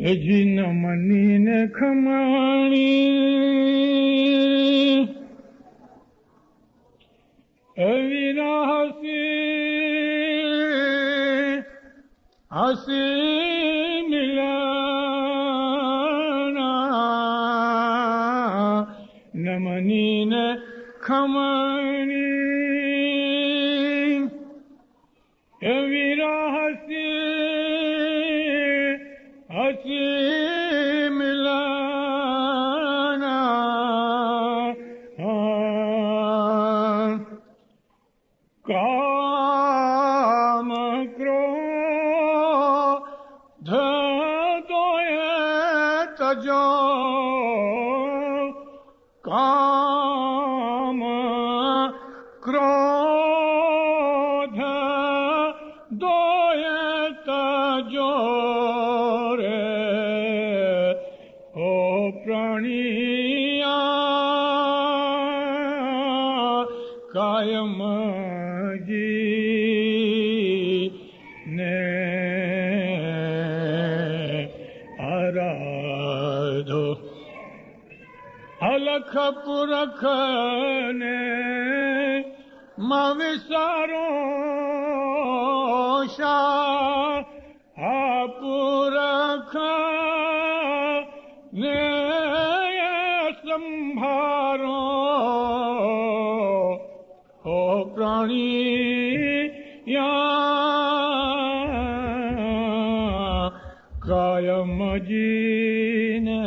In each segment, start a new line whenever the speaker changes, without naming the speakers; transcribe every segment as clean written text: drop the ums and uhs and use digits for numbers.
जिन money ने खमाणी अविरा हसी मिलाना न मनी ने खमाणी अविरा हसी मिलाना काम क्रोध दोए तजो काम क्रोध दोए तजो प्राणिया कायम जी ने आराधो अलख पुरख ने मविसारो शाह पुरख ने संभारो हो प्राणिया कायम जीने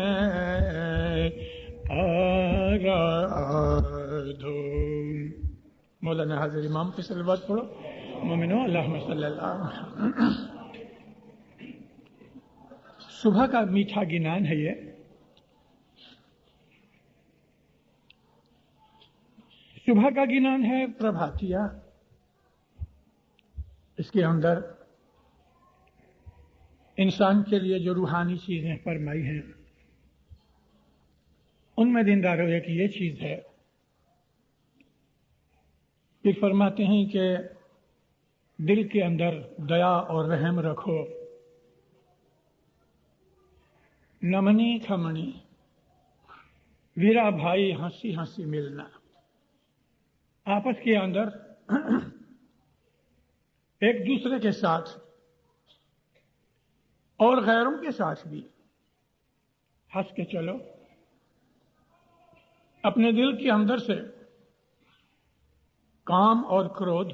आराधो। मौलाना हाजिर इमाम की सलवात पढ़ो। मोमिनो अल्लाहुम्मा सल्ली अला मुहम्मद। सुबह का मीठा गिनान है ये। सुबह का गिनान है प्रभातिया। इसके अंदर इंसान के लिए जो रूहानी चीजें फरमाई हैं उनमें दीनदारों एक ये चीज है। फिर फरमाते हैं कि दिल के अंदर दया और रहम रखो। नमनी खमनी वीरा भाई हंसी हंसी मिलना। आपस के अंदर एक दूसरे के साथ और गैरों के साथ भी हंस के चलो। अपने दिल के अंदर से काम और क्रोध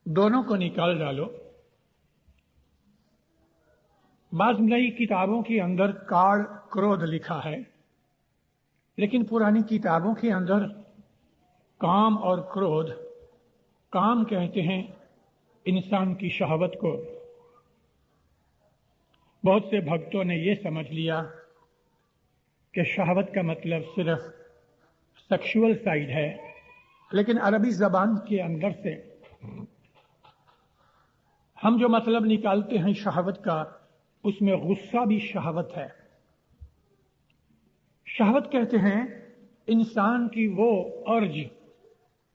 दोनों को निकाल डालो। बाज़ नई किताबों के अंदर काल क्रोध लिखा है, लेकिन पुरानी किताबों के अंदर काम और क्रोध, काम कहते हैं इंसान की शहवत को। बहुत से भक्तों ने यह समझ लिया कि शहवत का मतलब सिर्फ सेक्सुअल साइड है, लेकिन अरबी जबान के अंदर से हम जो मतलब निकालते हैं शहवत का, उसमें गुस्सा भी शहवत है। शहवत कहते हैं इंसान की वो अर्ज,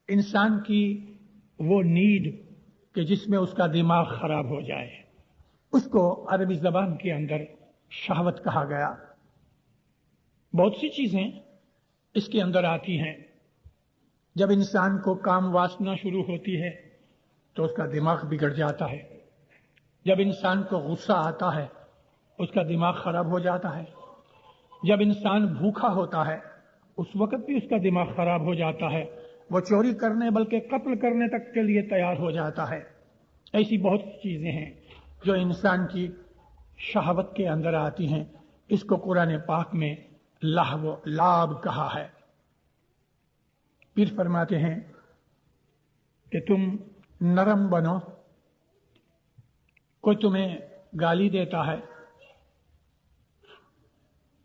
इंसान की वो नीड कि जिसमें उसका दिमाग खराब हो जाए, उसको अरबी जबान के अंदर शहवत कहा गया। बहुत सी चीजें इसके अंदर आती हैं। जब इंसान को काम वासना शुरू होती है तो उसका दिमाग बिगड़ जाता है। जब इंसान को गुस्सा आता है उसका दिमाग खराब हो जाता है। जब इंसान भूखा होता है उस वक्त भी उसका दिमाग खराब हो जाता है। वो चोरी करने बल्कि कत्ल करने तक के लिए तैयार हो जाता है। ऐसी बहुत सी चीजें हैं जो इंसान की शहवत के अंदर आती हैं। इसको कुरान पाक में लाहव लाभ कहा है। फिर फरमाते हैं कि तुम नरम बनो। कोई तुम्हें गाली देता है,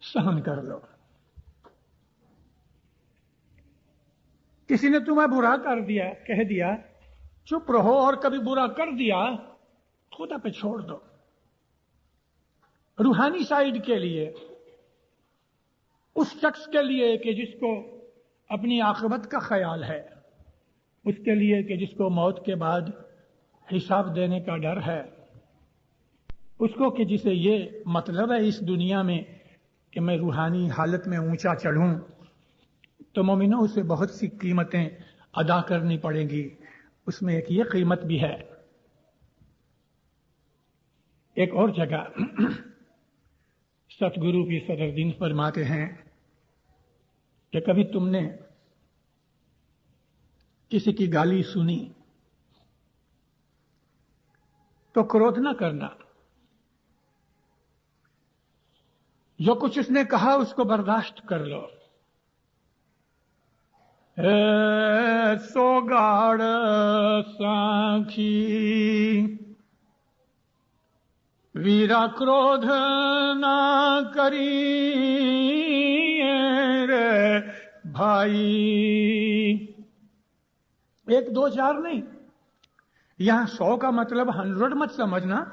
सहन कर लो। किसी ने तुम्हें बुरा कर दिया, कह दिया, चुप रहो, और कभी बुरा कर दिया खुदा पे छोड़ दो। रूहानी साइड के लिए, उस शख्स के लिए कि जिसको अपनी आखिरत का ख्याल है, उसके लिए कि जिसको मौत के बाद हिसाब देने का डर है, اس کو کہ جسے یہ مطلب ہے اس دنیا میں کہ میں روحانی حالت میں اونچا چڑھوں، تو مومنوں اسے بہت سی قیمتیں ادا کرنی پڑیں گی. اس میں ایک یہ قیمت بھی ہے. ایک اور جگہ ستگرو کی صدر دین فرماتے ہیں کہ کبھی تم نے کسی کی گالی سنی تو کرودھ نہ کرنا، جو کچھ اس نے کہا اس کو برداشت کر لو. سوگاڑ سانکھی ویرا کرودھ نہ کری رے بھائی. ایک دو چار نہیں، یہاں 100 کا مطلب 100 مت سمجھنا،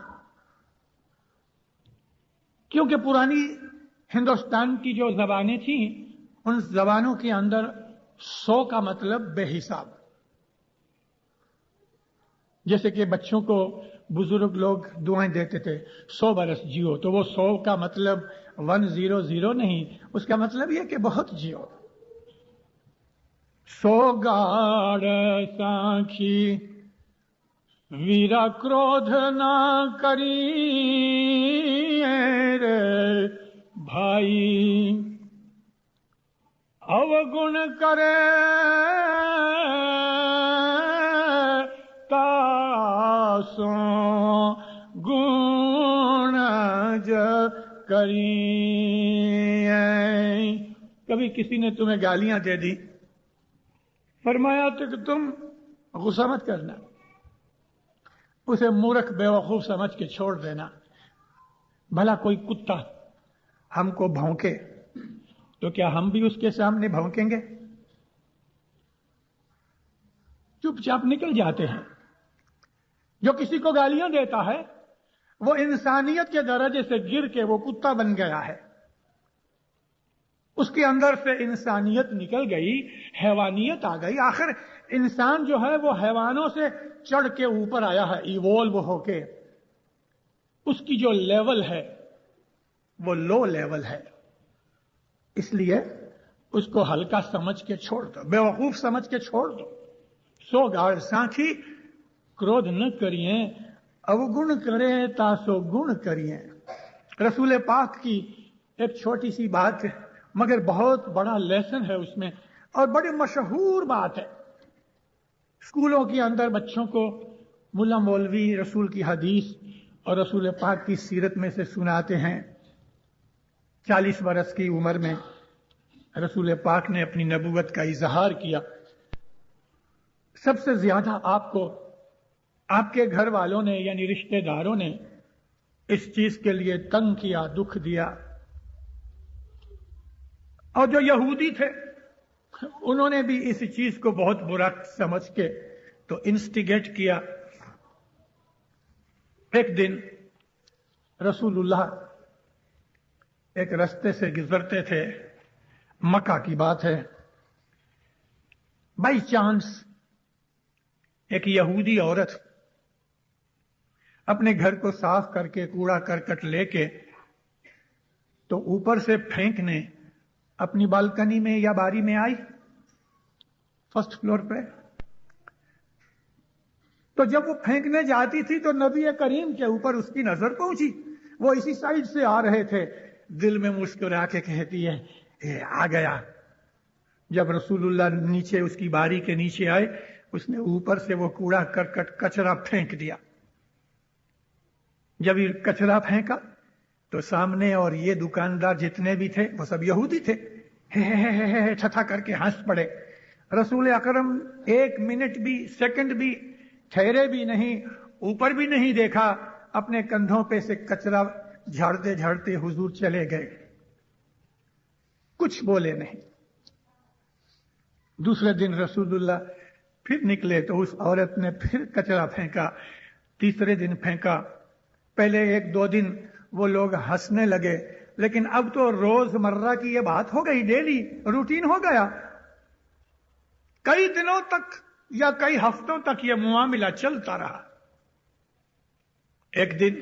کیونکہ پرانی ہندوستان کی جو زبانیں تھیں ان زبانوں کے اندر 100 کا مطلب بے حساب. جیسے کہ بچوں کو بزرگ لوگ دعائیں دیتے تھے 100 برس جیو، تو وہ 100 کا مطلب 100 نہیں، اس کا مطلب یہ کہ بہت جیو. سوگاڑ سانکھی ویرا کرودھ نہ کری رے بھائی. اوگن کرے تاسو گن ج کری. کبھی کسی نے تمہیں گالیاں دے دی، فرمایا تو کہ تم غصہ مت کرنا، اسے مورخ بیوقوف سمجھ کے چھوڑ دینا. بھلا کوئی کتا ہم کو بھونکے تو کیا ہم بھی اس کے سامنے بھونکیں گے؟ چپ چاپ نکل جاتے ہیں. جو کسی کو گالیاں دیتا ہے وہ انسانیت کے درجے سے گر کے وہ کتا بن گیا ہے. اس کے اندر سے انسانیت نکل گئی، حیوانیت آ گئی. آخر انسان جو ہے وہ حیوانوں سے چڑھ کے اوپر آیا ہے، ایوولو ہو کے. اس کی جو لیول ہے وہ لو لیول ہے، اس لیے اس کو ہلکا سمجھ کے چھوڑ دو، بیوقوف سمجھ کے چھوڑ دو. سوگاڑ سانکھی کرودھ نہ کریے، اوگن کرے تاسو گن کریے. رسول پاک کی ایک چھوٹی سی بات ہے مگر بہت بڑا لیسن ہے اس میں، اور بڑی مشہور بات ہے. اسکولوں کے اندر بچوں کو ملا مولوی رسول کی حدیث اور رسول پاک کی سیرت میں سے سناتے ہیں. 40 برس کی عمر میں رسول پاک نے اپنی نبوت کا اظہار کیا. سب سے زیادہ آپ کو آپ کے گھر والوں نے یعنی رشتہ داروں نے اس چیز کے لیے تنگ کیا، دکھ دیا. اور جو یہودی تھے انہوں نے بھی اس چیز کو بہت برا سمجھ کے تو انسٹیگیٹ کیا. ایک دن رسول اللہ ایک رستے سے گزرتے تھے، مکہ کی بات ہے. بائی چانس ایک یہودی عورت اپنے گھر کو صاف کر کے کوڑا کرکٹ لے کے تو اوپر سے پھینکنے اپنی بالکنی میں یا باری میں آئی، فرسٹ فلور پہ. تو جب وہ پھینکنے جاتی تھی تو نبی کریم کے اوپر اس کی نظر پہنچی. وہ اسی سائڈ سے آ رہے تھے، دل میں مسکرا کے کہتی ہے اے آ گیا. جب رسول اللہ نیچے اس کی باری کے نیچے آئے، اس نے اوپر سے وہ کوڑا کرکٹ کچرا پھینک دیا. جب یہ کچرا پھینکا تو سامنے اور یہ دکاندار جتنے بھی تھے وہ سب یہودی تھے، ٹھٹھا کر کے ہنس پڑے. رسول اکرم 1 منٹ بھی سیکنڈ بھی ٹھہرے بھی نہیں، اوپر بھی نہیں دیکھا، اپنے کندھوں پہ سے کچرا جھاڑتے جھاڑتے حضور چلے گئے، کچھ بولے نہیں. دوسرے دن رسول اللہ پھر نکلے تو اس عورت نے پھر کچرا پھینکا. تیسرے دن پھینکا. پہلے 1-2 دن وہ لوگ ہنسنے لگے، لیکن اب تو روز مرہ کی یہ بات ہو گئی، ڈیلی روٹین ہو گیا. کئی دنوں تک یا کئی ہفتوں تک یہ معاملہ چلتا رہا. ایک دن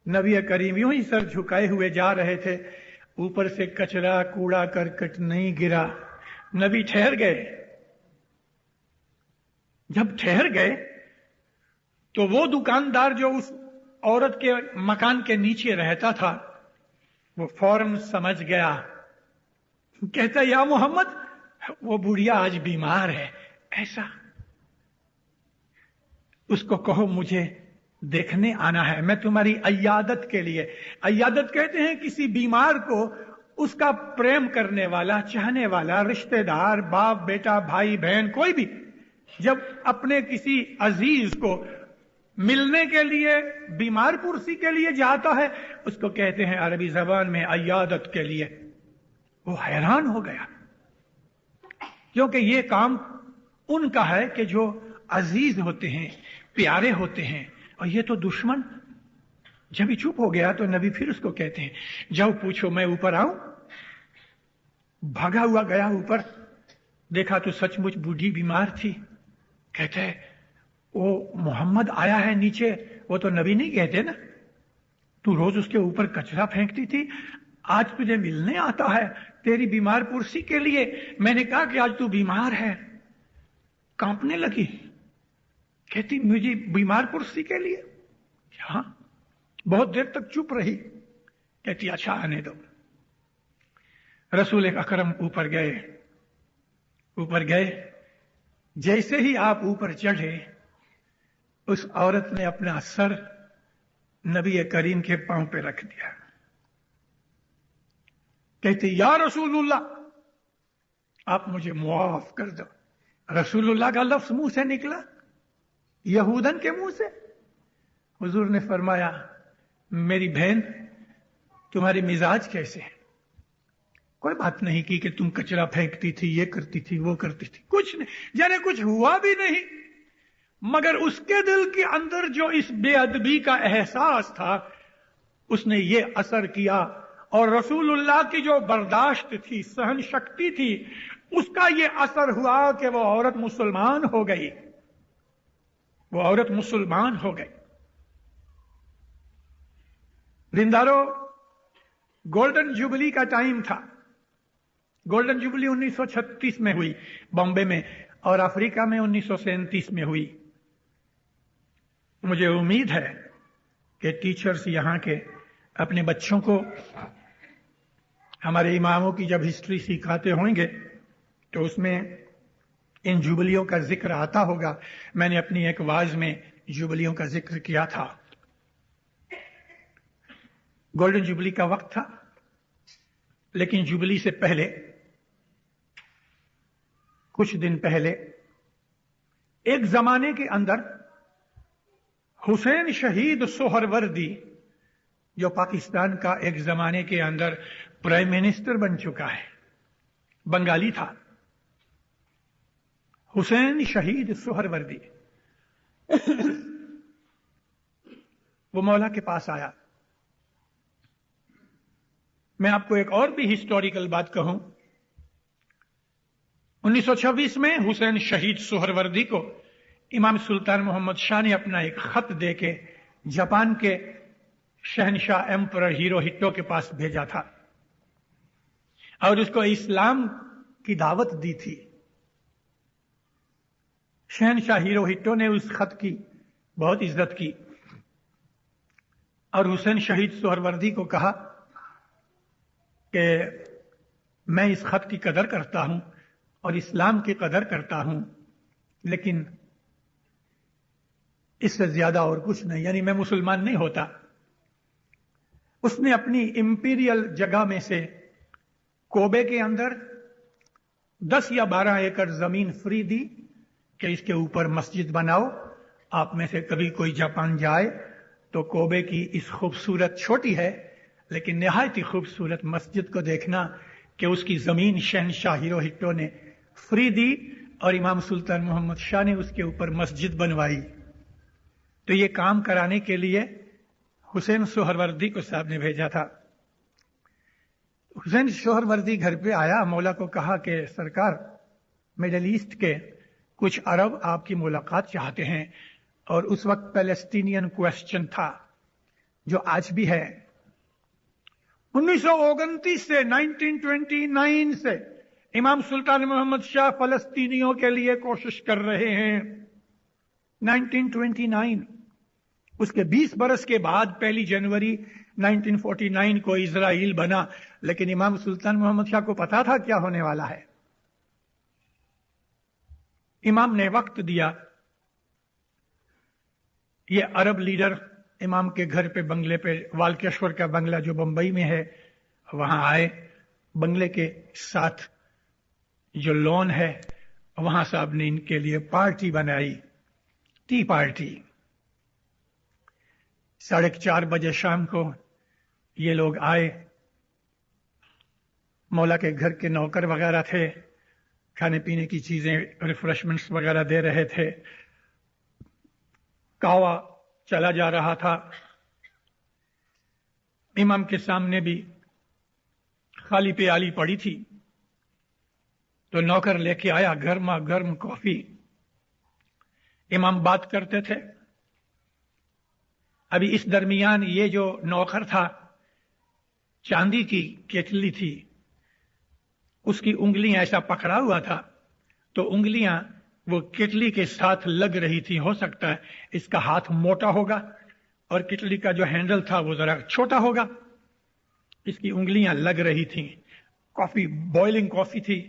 नबी करीम यूं ही सर झुकाए हुए जा रहे थे, ऊपर से कचरा कूड़ा करकट नहीं गिरा। नबी ठहर गए। जब ठहर गए तो वो दुकानदार जो उस औरत के मकान के नीचे रहता था, वो फौरन समझ गया। कहता, या मोहम्मद, वो बुढ़िया आज बीमार है। ऐसा? उसको कहो मुझे देखने आना है, मैं तुम्हारी अय्यादत के लिए। अय्यादत कहते हैं किसी बीमार को उसका प्रेम करने वाला, चाहने वाला रिश्तेदार, बाप बेटा भाई बहन कोई भी जब अपने किसी अजीज को मिलने के लिए बीमार पुरसी के लिए जाता है, उसको कहते हैं अरबी जबान में अय्यादत के लिए। वो हैरान हो गया, क्योंकि ये काम उनका है कि जो अजीज होते हैं, प्यारे होते हैं, और ये तो दुश्मन। जब ही चुप हो गया तो नबी फिर उसको कहते हैं, जाओ पूछो मैं ऊपर आऊं। भागा हुआ गया ऊपर, देखा तो सचमुच बूढ़ी बीमार थी। कहते हैं, वो मोहम्मद आया है नीचे। वो तो नबी नहीं कहते ना, तू रोज उसके ऊपर कचरा फेंकती थी, आज तुझे मिलने आता है तेरी बीमार पुरसी के लिए। मैंने कहा कि आज तू बीमार है। कांपने लगी, कहती मुझे बीमार पुरसी के लिए? हाँ। बहुत देर तक चुप रही। कहती अच्छा आने दो। रसूल अकरम ऊपर गए। जैसे ही आप ऊपर चढ़े, उस औरत ने अपना सर नबी करीम के पांव पे रख दिया। कहती, या रसूलुल्लाह, आप मुझे मुआफ कर दो। रसूलुल्लाह का लफ्ज मुंह से निकला, यहूदन के मुंह से। हुजूर ने फरमाया, मेरी बहन, तुम्हारी मिजाज कैसे है? कोई बात नहीं की कि तुम कचरा फेंकती थी, ये करती थी, वो करती थी, कुछ नहीं, जाने कुछ हुआ भी नहीं। मगर उसके दिल के अंदर जो इस बेअदबी का एहसास था, उसने ये असर किया, और रसूलुल्लाह की जो बर्दाश्त थी, सहन शक्ति थी, उसका ये असर हुआ कि वो औरत मुसलमान हो गई। वो औरत मुसलमान हो गई। रिंदारो, गोल्डन जुबली का टाइम था। गोल्डन जुबली 1936 में हुई बॉम्बे में, और अफ्रीका में 1937 में हुई। मुझे उम्मीद है कि टीचर्स यहां के अपने बच्चों को हमारे इमामों की जब हिस्ट्री सिखाते होंगे तो उसमें इन जुबलियों का जिक्र आता होगा। मैंने अपनी एक वाज में जुबलियों का जिक्र किया था। गोल्डन जुबली का वक्त था, लेकिन जुबली से पहले, कुछ दिन पहले, एक जमाने के अंदर हुसैन शहीद सोहरवर्दी, जो पाकिस्तान का एक जमाने के अंदर प्राइम मिनिस्टर बन चुका है, बंगाली था, हुसैन शहीद सोहरवर्दी, वो मौला के पास आया। मैं आपको एक और भी हिस्टोरिकल बात कहूं। 1926 में हुसैन शहीद सोहरवर्दी को इमाम सुल्तान मोहम्मद शाह ने अपना एक खत देके जापान के शहनशाह एम्परर हिरोहितो के पास भेजा था, और उसको इस्लाम की दावत दी थी। शहनशाह हिरोहितो ने उस खत की बहुत इज्जत की, और हुसैन शहीद सोहरवर्दी को कहा कि मैं इस खत की कदर करता हूं और इस्लाम की कदर करता हूं, लेकिन इससे ज्यादा और कुछ नहीं, यानी मैं मुसलमान नहीं होता। उसने अपनी इंपीरियल जगह में से कोबे के अंदर 10 या 12 एकड़ जमीन फ्री दी कि इसके ऊपर मस्जिद बनाओ। आप में से कभी कोई जापान जाए तो कोबे की इस खूबसूरत, छोटी है लेकिन निहायत ही खूबसूरत मस्जिद को देखना कि उसकी जमीन शहनशाह हिरोहितो ने फ्री दी और इमाम सुल्तान मोहम्मद शाह ने उसके ऊपर मस्जिद बनवाई। तो ये काम कराने के लिए हुसैन सोहरवर्दी को साहब ने भेजा था। हुसैन सोहरवर्दी घर पे आया, मौला को कहा कि सरकार, मिडिल ईस्ट के कुछ अरब आपकी मुलाकात चाहते हैं, और उस वक्त पैलेस्टीनियन क्वेश्चन था, जो आज भी है। 1929 से 1929 से इमाम सुल्तान मोहम्मद शाह फलस्तीनियों के लिए कोशिश कर रहे हैं। 1929, उसके 20 बरस के बाद 1 जनवरी 1949 को इजराइल बना, लेकिन इमाम सुल्तान मोहम्मद शाह को पता था क्या होने वाला है। इमाम ने वक्त दिया। ये अरब लीडर इमाम के घर पे, बंगले पे, वाल्केश्वर का बंगला जो बंबई में है, वहां आए। बंगले के साथ जो लॉन है, वहां साहब ने इनके लिए पार्टी बनाई, टी पार्टी। 4:30 बजे शाम को ये लोग आए। मौला के घर के नौकर वगैरह थे, खाने पीने की चीजें, रिफ्रेशमेंट्स वगैरह दे रहे थे। कावा चला जा रहा था। इमाम के सामने भी खाली प्याली पड़ी थी, तो नौकर लेके आया गर्मा गर्म कॉफी। इमाम बात करते थे। अभी इस दरमियान ये जो नौकर था, चांदी की केतली थी, उसकी उंगलियां ऐसा पकड़ा हुआ था, तो उंगलियां वो केतली के साथ लग रही थी। हो सकता है इसका हाथ मोटा होगा और केतली का जो हैंडल था वो जरा छोटा होगा। इसकी उंगलियां लग रही थी। कॉफी, बॉइलिंग कॉफी थी।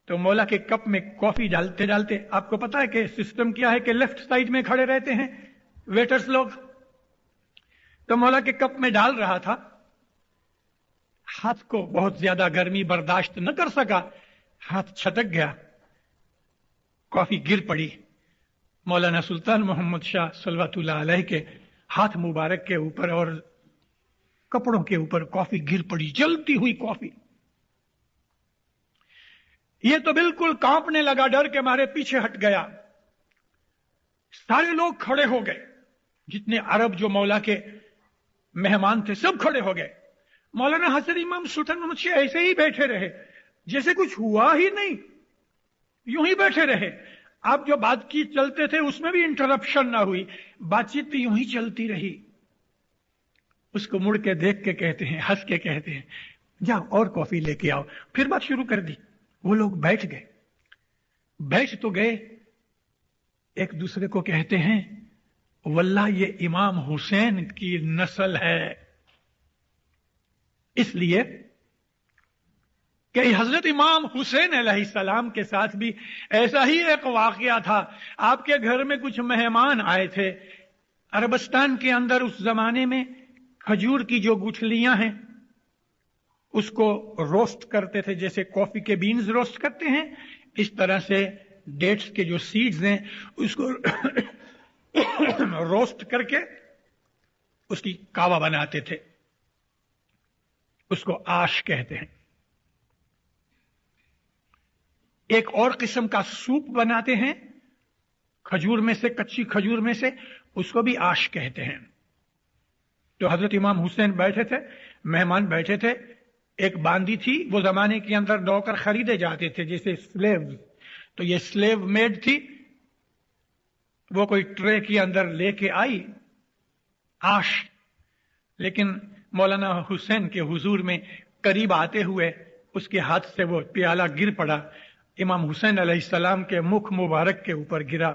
तो मौला के कप में कॉफी डालते डालते, आपको पता है कि सिस्टम क्या है कि लेफ्ट साइड में खड़े रहते हैं वेटर्स लोग। तो मौला के कप में डाल रहा था। हाथ को बहुत ज्यादा गर्मी बर्दाश्त न कर सका, हाथ छटक गया, कॉफी गिर पड़ी। मौलाना सुल्तान मोहम्मद शाह सल्लल्लाहु अलैहि के हाथ मुबारक के ऊपर और कपड़ों के ऊपर कॉफी गिर पड़ी, जलती हुई कॉफी। ये तो बिल्कुल कांपने लगा, डर के मारे पीछे हट गया। सारे लोग खड़े हो गए, जितने अरब जो मौला के मेहमान थे सब खड़े हो गए। मौलाना हसन इमाम सुल्तान मोहम्मद शाह ऐसे ही बैठे रहे, जैसे कुछ हुआ ही नहीं, यूं ही बैठे रहे। आप जो बातचीत चलते थे उसमें भी इंटरप्शन ना हुई, बातचीत यूं ही चलती रही। उसको मुड़ के देख के कहते हैं, हंस के कहते हैं, जाओ और कॉफी लेके आओ। फिर बात शुरू कर दी। वो लोग बैठ गए। बैठ तो गए, एक दूसरे को कहते हैं, वल्लाह ये इमाम हुसैन की नस्ल है। इसलिए कि हजरत इमाम हुसैन अलैहिस्सलाम के साथ भी ऐसा ही एक वाकया था। आपके घर में कुछ मेहमान आए थे। अरबस्तान के अंदर उस जमाने में खजूर की जो गुठलियां हैं उसको रोस्ट करते थे, जैसे कॉफी के बीन्स रोस्ट करते हैं, इस तरह से डेट्स के जो सीड्स हैं उसको रोस्ट करके उसकी कावा बनाते थे। उसको आश कहते हैं। एक और किस्म का सूप बनाते हैं खजूर में से, कच्ची खजूर में से, उसको भी आश कहते हैं। तो हजरत इमाम हुसैन बैठे थे, मेहमान बैठे थे। एक बांदी थी, वो जमाने के अंदर नौकर खरीदे जाते थे जैसे स्लेव, तो ये स्लेव मेड थी। वो कोई ट्रे के अंदर लेके आई आश, लेकिन मौलाना हुसैन के हुजूर में करीब आते हुए उसके हाथ से वो प्याला गिर पड़ा, इमाम हुसैन अलैहिस्सलाम के मुख मुबारक के ऊपर गिरा।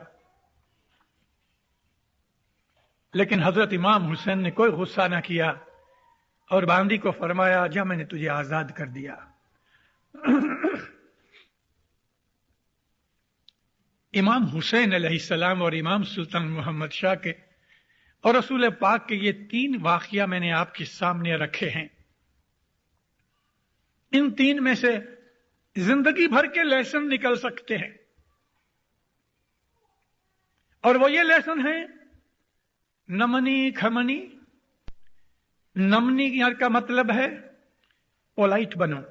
लेकिन हजरत इमाम हुसैन ने कोई गुस्सा ना किया और बांदी को फरमाया, जा मैंने तुझे आजाद कर दिया। इमाम हुसैन अलैहिस्सलाम और इमाम सुल्तान मोहम्मद शाह के और रसूल पाक के ये 3 वाकया मैंने आपके सामने रखे हैं। इन 3 में से जिंदगी भर के लेसन निकल सकते हैं, और वो ये लेसन है, नमनी खमनी। नमनी का मतलब है पोलाइट बनो,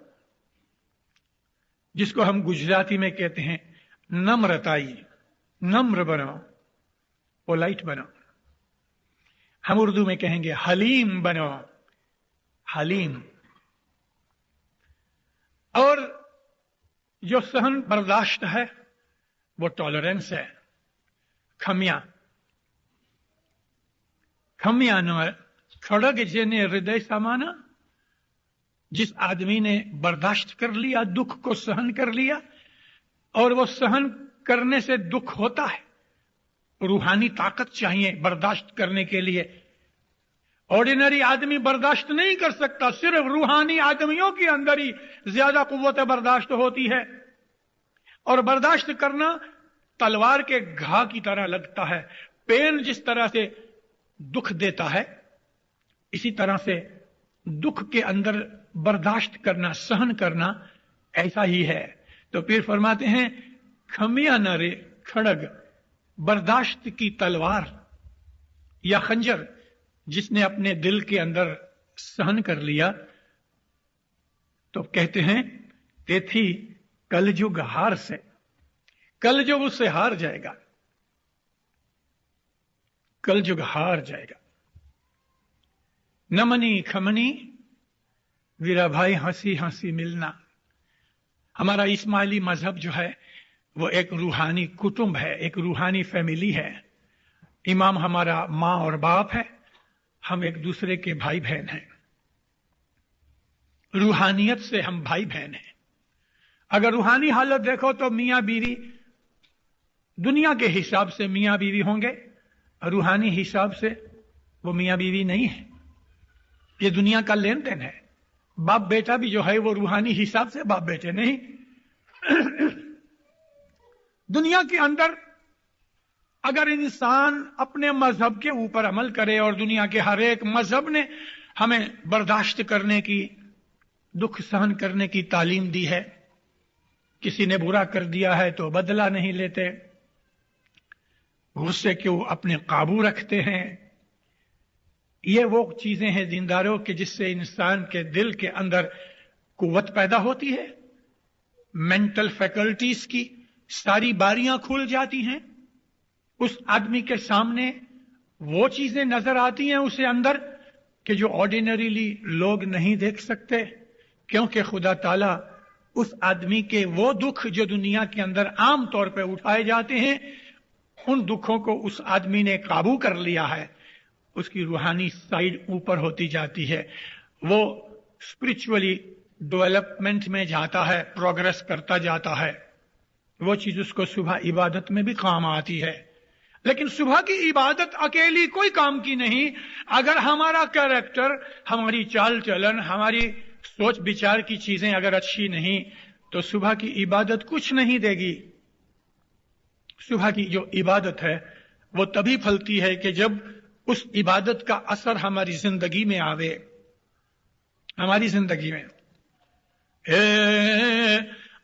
जिसको हम गुजराती में कहते हैं नम्रताई, नम्र बनो, पोलाइट बनो। हम उर्दू में कहेंगे हलीम बनो, हलीम। और जो सहन बर्दाश्त है वो टॉलरेंस है, खमिया। खमियानो खड़ग जेने हृदय समाना, जिस आदमी ने बर्दाश्त कर लिया, दुख को सहन कर लिया, और वो सहन करने से दुख होता है, रूहानी ताकत चाहिए बर्दाश्त करने के लिए। ऑर्डिनरी आदमी बर्दाश्त नहीं कर सकता, सिर्फ रूहानी आदमियों के अंदर ही ज्यादा कुव्वत बर्दाश्त होती है। और बर्दाश्त करना तलवार के घा की तरह लगता है। पेन जिस तरह से दुख देता है, इसी तरह से दुख के अंदर बर्दाश्त करना, सहन करना ऐसा ही है। तो फिर फरमाते हैं, खमिया न रे खड़ग, बर्दाश्त की तलवार या खंजर जिसने अपने दिल के अंदर सहन कर लिया, तो कहते हैं तेथी कलयुग हार से, कलयुग उससे हार जाएगा, कलयुग हार जाएगा। नमनी खमनी वीरा भाई, हंसी हंसी मिलना। हमारा इस्माइली मजहब जो है वो एक रूहानी कुटुंब है, एक रूहानी फैमिली है। इमाम हमारा मां और बाप है, हम एक दूसरे के भाई बहन हैं। रूहानियत से हम भाई बहन हैं। अगर रूहानी हालत देखो तो मियां बीवी दुनिया के हिसाब से मियां बीवी होंगे, रूहानी हिसाब से वो मियां बीवी नहीं है। ये दुनिया का लेन देन है। बाप बेटा भी जो है वो रूहानी हिसाब से बाप बेटे नहीं। दुनिया के अंदर अगर इंसान अपने मजहब के ऊपर अमल करे, और दुनिया के हर एक मजहब ने हमें बर्दाश्त करने की, दुख सहन करने की तालीम दी है। किसी ने बुरा कर दिया है तो बदला नहीं लेते, गुस्से को अपने काबू रखते हैं। ये वो चीजें हैं दीनदारों के जिससे इंसान के दिल के अंदर कुव्वत पैदा होती है, मेंटल फैकल्टीज की सारी बारियां खुल जाती हैं। उस आदमी के सामने वो चीजें नजर आती हैं उसे अंदर कि जो ऑर्डिनरीली लोग नहीं देख सकते, क्योंकि खुदा ताला उस आदमी के वो दुख जो दुनिया के अंदर आम तौर पे उठाए जाते हैं, उन दुखों को उस आदमी ने काबू कर लिया है। उसकी रूहानी साइड ऊपर होती जाती है, वो स्पिरिचुअली डेवलपमेंट में जाता है, प्रोग्रेस करता जाता है। वो चीज उसको सुबह इबादत में भी काम आती है। लेकिन सुबह की इबादत अकेली कोई काम की नहीं। अगर हमारा कैरेक्टर, हमारी चाल चलन, हमारी सोच विचार की चीजें अगर अच्छी नहीं, तो सुबह की इबादत कुछ नहीं देगी। सुबह की जो इबादत है वो तभी फलती है कि जब उस इबादत का असर हमारी जिंदगी में आवे। हमारी जिंदगी में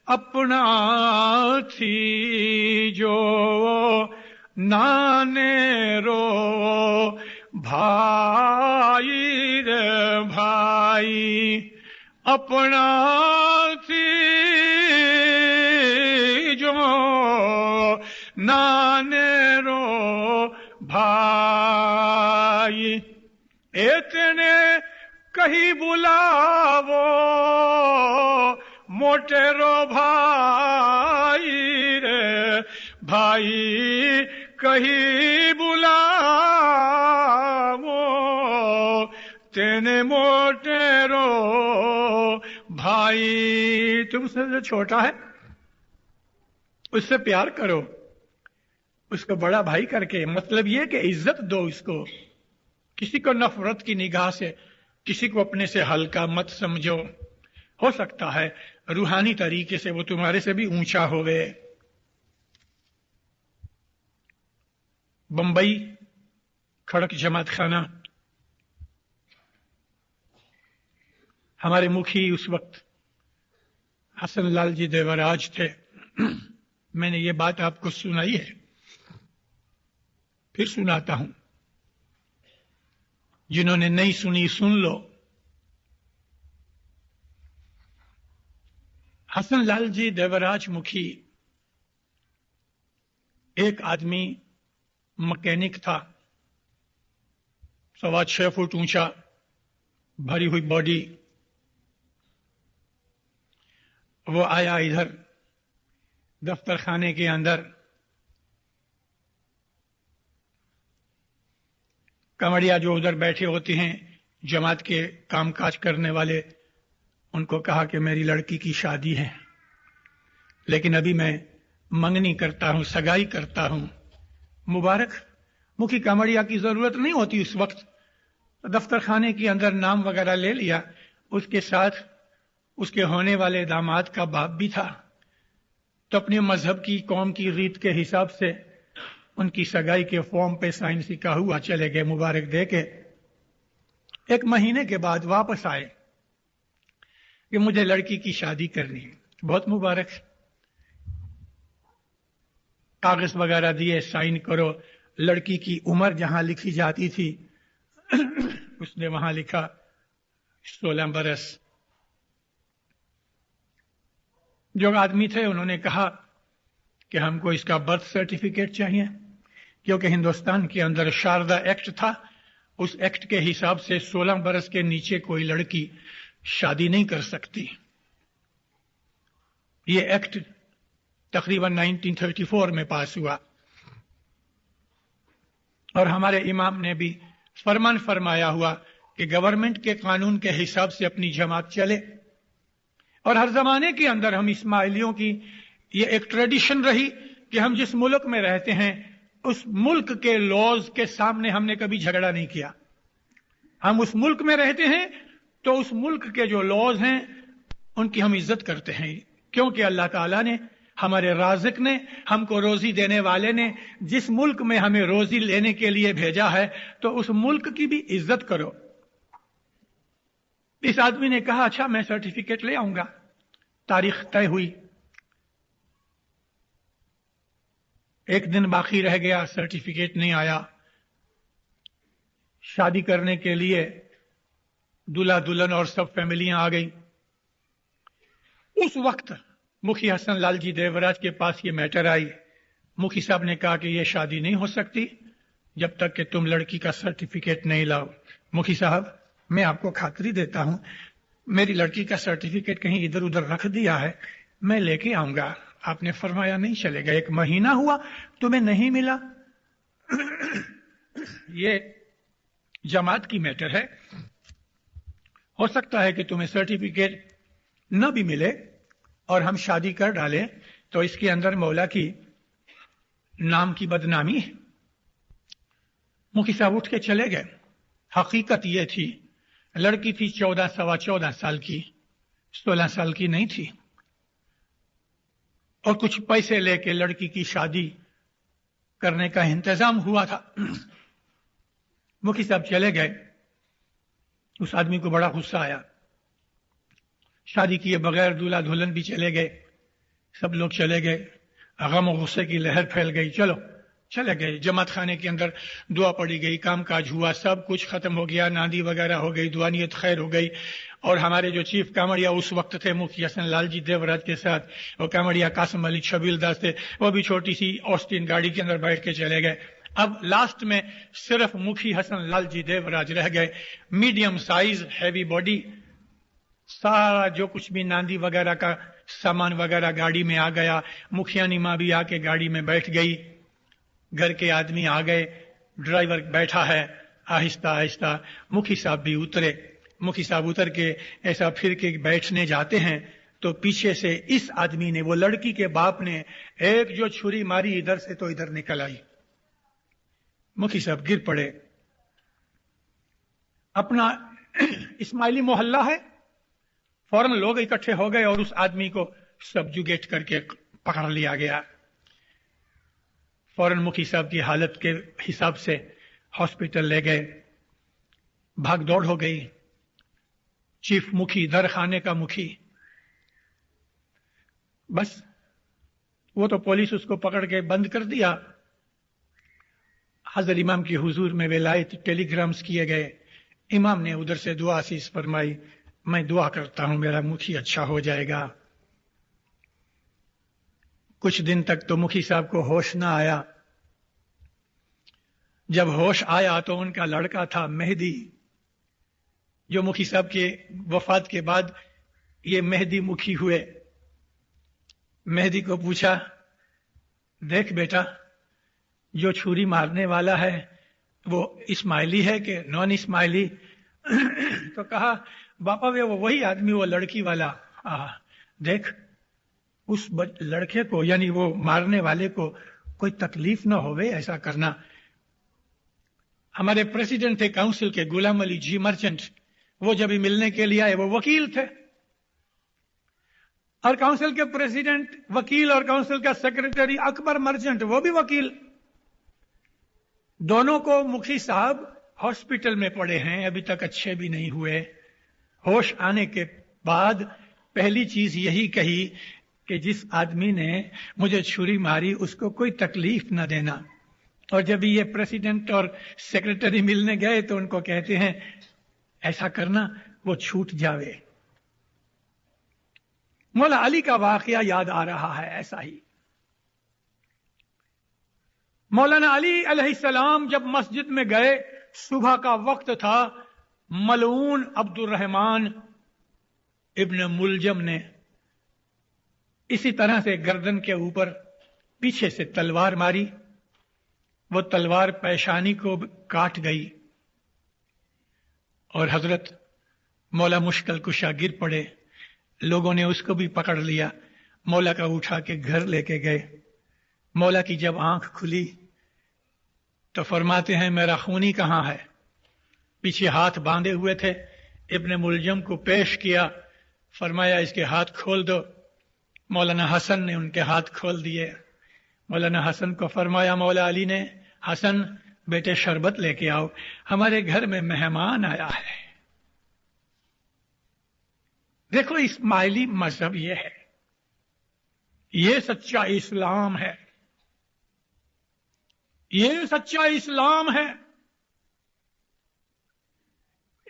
अपना थी जो नाने रो भाई रे भाई, अपना थी जो नाने रो भाई, इतने कहीं बुलावो मोटेरो भाई रे भाई, कहीं बुलावो तेने मोटेरो भाई। तुमसे जो छोटा है उससे प्यार करो, उसको बड़ा भाई करके, मतलब ये कि इज्जत दो उसको। किसी को नफरत की निगाह से, किसी को अपने से हल्का मत समझो। हो सकता है रूहानी तरीके से वो तुम्हारे से भी ऊंचा हो गए। बंबई खड़क जमात खाना, हमारे मुखी उस वक्त हसन लाल जी देवराज थे। मैंने ये बात आपको सुनाई है, फिर सुनाता हूं। जिन्होंने नहीं सुनी सुन लो। हसन लाल जी देवराज मुखी एक आदमी मैकेनिक था, 6.25 फुट ऊंचा, भरी हुई बॉडी। वो आया इधर दफ्तर खाने के अंदर, कमरिया जो उधर बैठे होते हैं जमात के कामकाज करने वाले उनको कहा कि मेरी लड़की की शादी है, लेकिन अभी मैं मंगनी करता हूं, सगाई करता हूं। मुबारक। मुखी कामड़िया की जरूरत नहीं होती उस वक्त। दफ्तर खाने के अंदर नाम वगैरह ले लिया, उसके साथ उसके होने वाले दामाद का बाप भी था, तो अपने मजहब की, कौम की रीत के हिसाब से उनकी सगाई के फॉर्म पे साइन सिक्का हुआ, चले गए मुबारक दे के। एक महीने के बाद वापस आए कि मुझे लड़की की शादी करनी है। बहुत मुबारक। कागज वगैरह दिए, साइन करो। लड़की की उम्र जहां लिखी जाती थी उसने वहां लिखा 16 बरस। जो आदमी थे उन्होंने कहा कि हमको इसका बर्थ सर्टिफिकेट चाहिए, क्योंकि हिंदुस्तान के अंदर शारदा एक्ट था। उस एक्ट के हिसाब से 16 बरस के नीचे कोई लड़की शादी नहीं कर सकती। ये एक्ट तकरीबन 1934 में पास हुआ और हमारे इमाम ने भी फरमान फरमाया हुआ कि गवर्नमेंट के कानून के हिसाब से अपनी जमात चले। और हर जमाने के अंदर हम इस्माइलियों की ये एक ट्रेडिशन रही कि हम जिस मुल्क में रहते हैं उस मुल्क के लॉज के सामने हमने कभी झगड़ा नहीं किया। हम उस मुल्क में रहते हैं तो उस मुल्क के जो लॉज हैं उनकी हम इज्जत करते हैं, क्योंकि अल्लाह ताला ने, हमारे राज़िक ने, हमको रोजी देने वाले ने जिस मुल्क में हमें रोजी लेने के लिए भेजा है तो उस मुल्क की भी इज्जत करो। इस आदमी ने कहा अच्छा मैं सर्टिफिकेट ले आऊंगा। तारीख तय हुई, एक दिन बाकी रह गया, सर्टिफिकेट नहीं आया। शादी करने के लिए दूल्हा दुल्हन और सब फैमिलियां आ गई। उस वक्त मुखी हसन लाल जी देवराज के पास ये मैटर आई। मुखी साहब ने कहा कि यह शादी नहीं हो सकती जब तक कि तुम लड़की का सर्टिफिकेट नहीं लाओ। मुखी साहब मैं आपको खातरी देता हूं, मेरी लड़की का सर्टिफिकेट कहीं इधर उधर रख दिया है, मैं लेके आऊंगा। आपने फरमाया नहीं चलेगा। एक महीना हुआ तुम्हें नहीं मिला। ये जमात की मैटर है, हो सकता है कि तुम्हें सर्टिफिकेट न भी मिले और हम शादी कर डालें तो इसके अंदर मौला की नाम की बदनामी है। मुखी साहब उठ के चले गए। हकीकत यह थी लड़की थी 14 सवा 14 साल की, 16 साल की नहीं थी। और कुछ पैसे लेके लड़की की शादी करने का इंतजाम हुआ था। मुखी साहब चले गए। उस आदमी को बड़ा गुस्सा आया। शादी किए बगैर दूल्हा दुल्हन भी चले गए, सब लोग चले गए। गम और गुस्से की लहर फैल गई। चलो चले गए। जमात खाने के अंदर दुआ पड़ी गई, कामकाज हुआ, सब कुछ खत्म हो गया, नादी वगैरह हो गई, दुआनियत खैर हो गई। और हमारे जो चीफ कामड़िया उस वक्त थे मुखी हसन लाल जी देवराज के साथ, वो कामड़िया कासिम अली छबील दास थे, वो भी छोटी सी ऑस्टिन गाड़ी के अंदर बैठ के चले गए। अब लास्ट में सिर्फ मुखी हसन लाल जी देवराज रह गए। मीडियम साइज, हैवी बॉडी, सारा जो कुछ भी नांदी वगैरह का सामान वगैरह गाड़ी में आ गया। मुखियानी मां भी आके गाड़ी में बैठ गई। घर के आदमी आ गए, ड्राइवर बैठा है। आहिस्ता आहिस्ता मुखी साहब भी उतरे। मुखी साहब उतर के ऐसा फिर के बैठने जाते हैं तो पीछे से इस आदमी ने, वो लड़की के बाप ने, एक जो छुरी मारी इधर से तो इधर निकल आई। मुखी साहब गिर पड़े। अपना इस्माइली मोहल्ला है, फौरन लोग इकट्ठे हो गए और उस आदमी को सब्जुगेट करके पकड़ लिया गया। फौरन मुखी साहब की हालत के हिसाब से हॉस्पिटल ले गए। भाग दौड़ हो गई। चीफ मुखी, दर खाने का मुखी, बस वो तो पुलिस उसको पकड़ के बंद कर दिया। हजरत इमाम की हुजूर में विलायत टेलीग्राम्स किए गए। इमाम ने उधर से दुआ आसीस फरमाई, मैं दुआ करता हूं मेरा मुखी अच्छा हो जाएगा। कुछ दिन तक तो मुखी साहब को होश ना आया। जब होश आया तो उनका लड़का था मेहदी, जो मुखी साहब के वफात के बाद ये मेहदी मुखी हुए। मेहदी को पूछा, देख बेटा, जो छुरी मारने वाला है वो इस्माइली है कि नॉन इस्माइली? तो कहा बापा वे वो वही आदमी, वो लड़की वाला, देख उस लड़के को यानी वो मारने वाले को कोई तकलीफ ना होवे ऐसा करना। हमारे प्रेसिडेंट थे काउंसिल के गुलाम अली जी मर्चेंट, वो जब भी मिलने के लिए आए वो वकील थे, और काउंसिल के प्रेसिडेंट वकील और काउंसिल का सेक्रेटरी अकबर मर्चेंट वो भी वकील। दोनों को मुखी साहब हॉस्पिटल में पड़े हैं, अभी तक अच्छे भी नहीं हुए। होश आने के बाद पहली चीज यही कही कि जिस आदमी ने मुझे छुरी मारी उसको कोई तकलीफ न देना। और जब ये प्रेसिडेंट और सेक्रेटरी मिलने गए तो उनको कहते हैं ऐसा करना वो छूट जावे। मौला अली का वाकया याद आ रहा है ऐसा ही। मौलाना अली अलैहिस्सलाम जब मस्जिद में गए, सुबह का वक्त था, मलऊन अब्दुल रहमान इब्न मुलजम ने इसी तरह से गर्दन के ऊपर पीछे से तलवार मारी। वो तलवार पेशानी को काट गई और हजरत मौला मुश्किल कुशा गिर पड़े। लोगों ने उसको भी पकड़ लिया, मौला का उठा के घर लेके गए। मौला की जब आंख खुली तो फरमाते हैं मेरा खूनी कहां है। पीछे हाथ बांधे हुए थे, इब्ने मुलजम को पेश किया, फरमाया इसके हाथ खोल दो। मौलाना हसन ने उनके हाथ खोल दिए। मौलाना हसन को फरमाया, मौला अली ने, हसन बेटे शरबत लेके आओ, हमारे घर में मेहमान आया है। देखो इस्माइली मजहब ये है, ये सच्चा इस्लाम है, ये सच्चा इस्लाम है।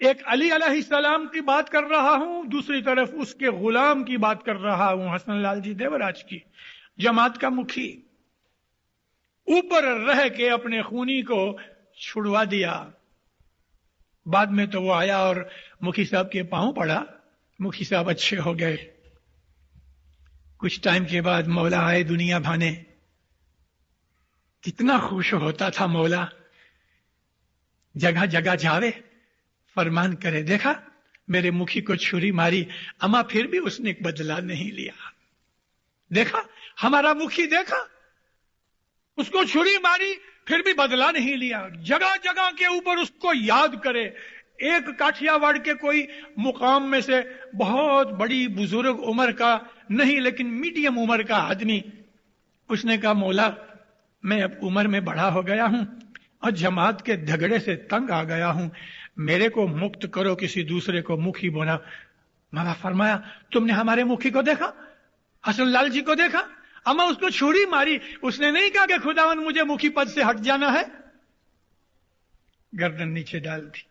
एक अली अलैहिस्सलाम की बात कर रहा हूं, दूसरी तरफ उसके गुलाम की बात कर रहा हूं, हसन लाल जी देवराज की, जमात का मुखी। ऊपर रह के अपने खूनी को छुड़वा दिया। बाद में तो वो आया और मुखी साहब के पांव पड़ा, मुखी साहब अच्छे हो गए। कुछ टाइम के बाद मौला आए दुनिया भाने। कितना खुश होता था मौला, जगह जगह जावे, फरमान करे, देखा मेरे मुखी को छुरी मारी, अमा फिर भी उसने बदला नहीं लिया। देखा हमारा मुखी, देखा उसको छुरी मारी फिर भी बदला नहीं लिया। जगह जगह के ऊपर उसको याद करे। एक काठियावाड़ के कोई मुकाम में से बहुत बड़ी बुजुर्ग उम्र का नहीं लेकिन मीडियम उम्र का आदमी, उसने कहा मौला मैं अब उम्र में बड़ा हो गया हूं और जमात के झगड़े से तंग आ गया हूं, मेरे को मुक्त करो, किसी दूसरे को मुखी बना। मौला फरमाया तुमने हमारे मुखी को देखा, हसन लाल जी को देखा, अमा उसको छुरी मारी, उसने नहीं कहा कि खुदावन मुझे मुखी पद से हट जाना है, गर्दन नीचे डाल दी।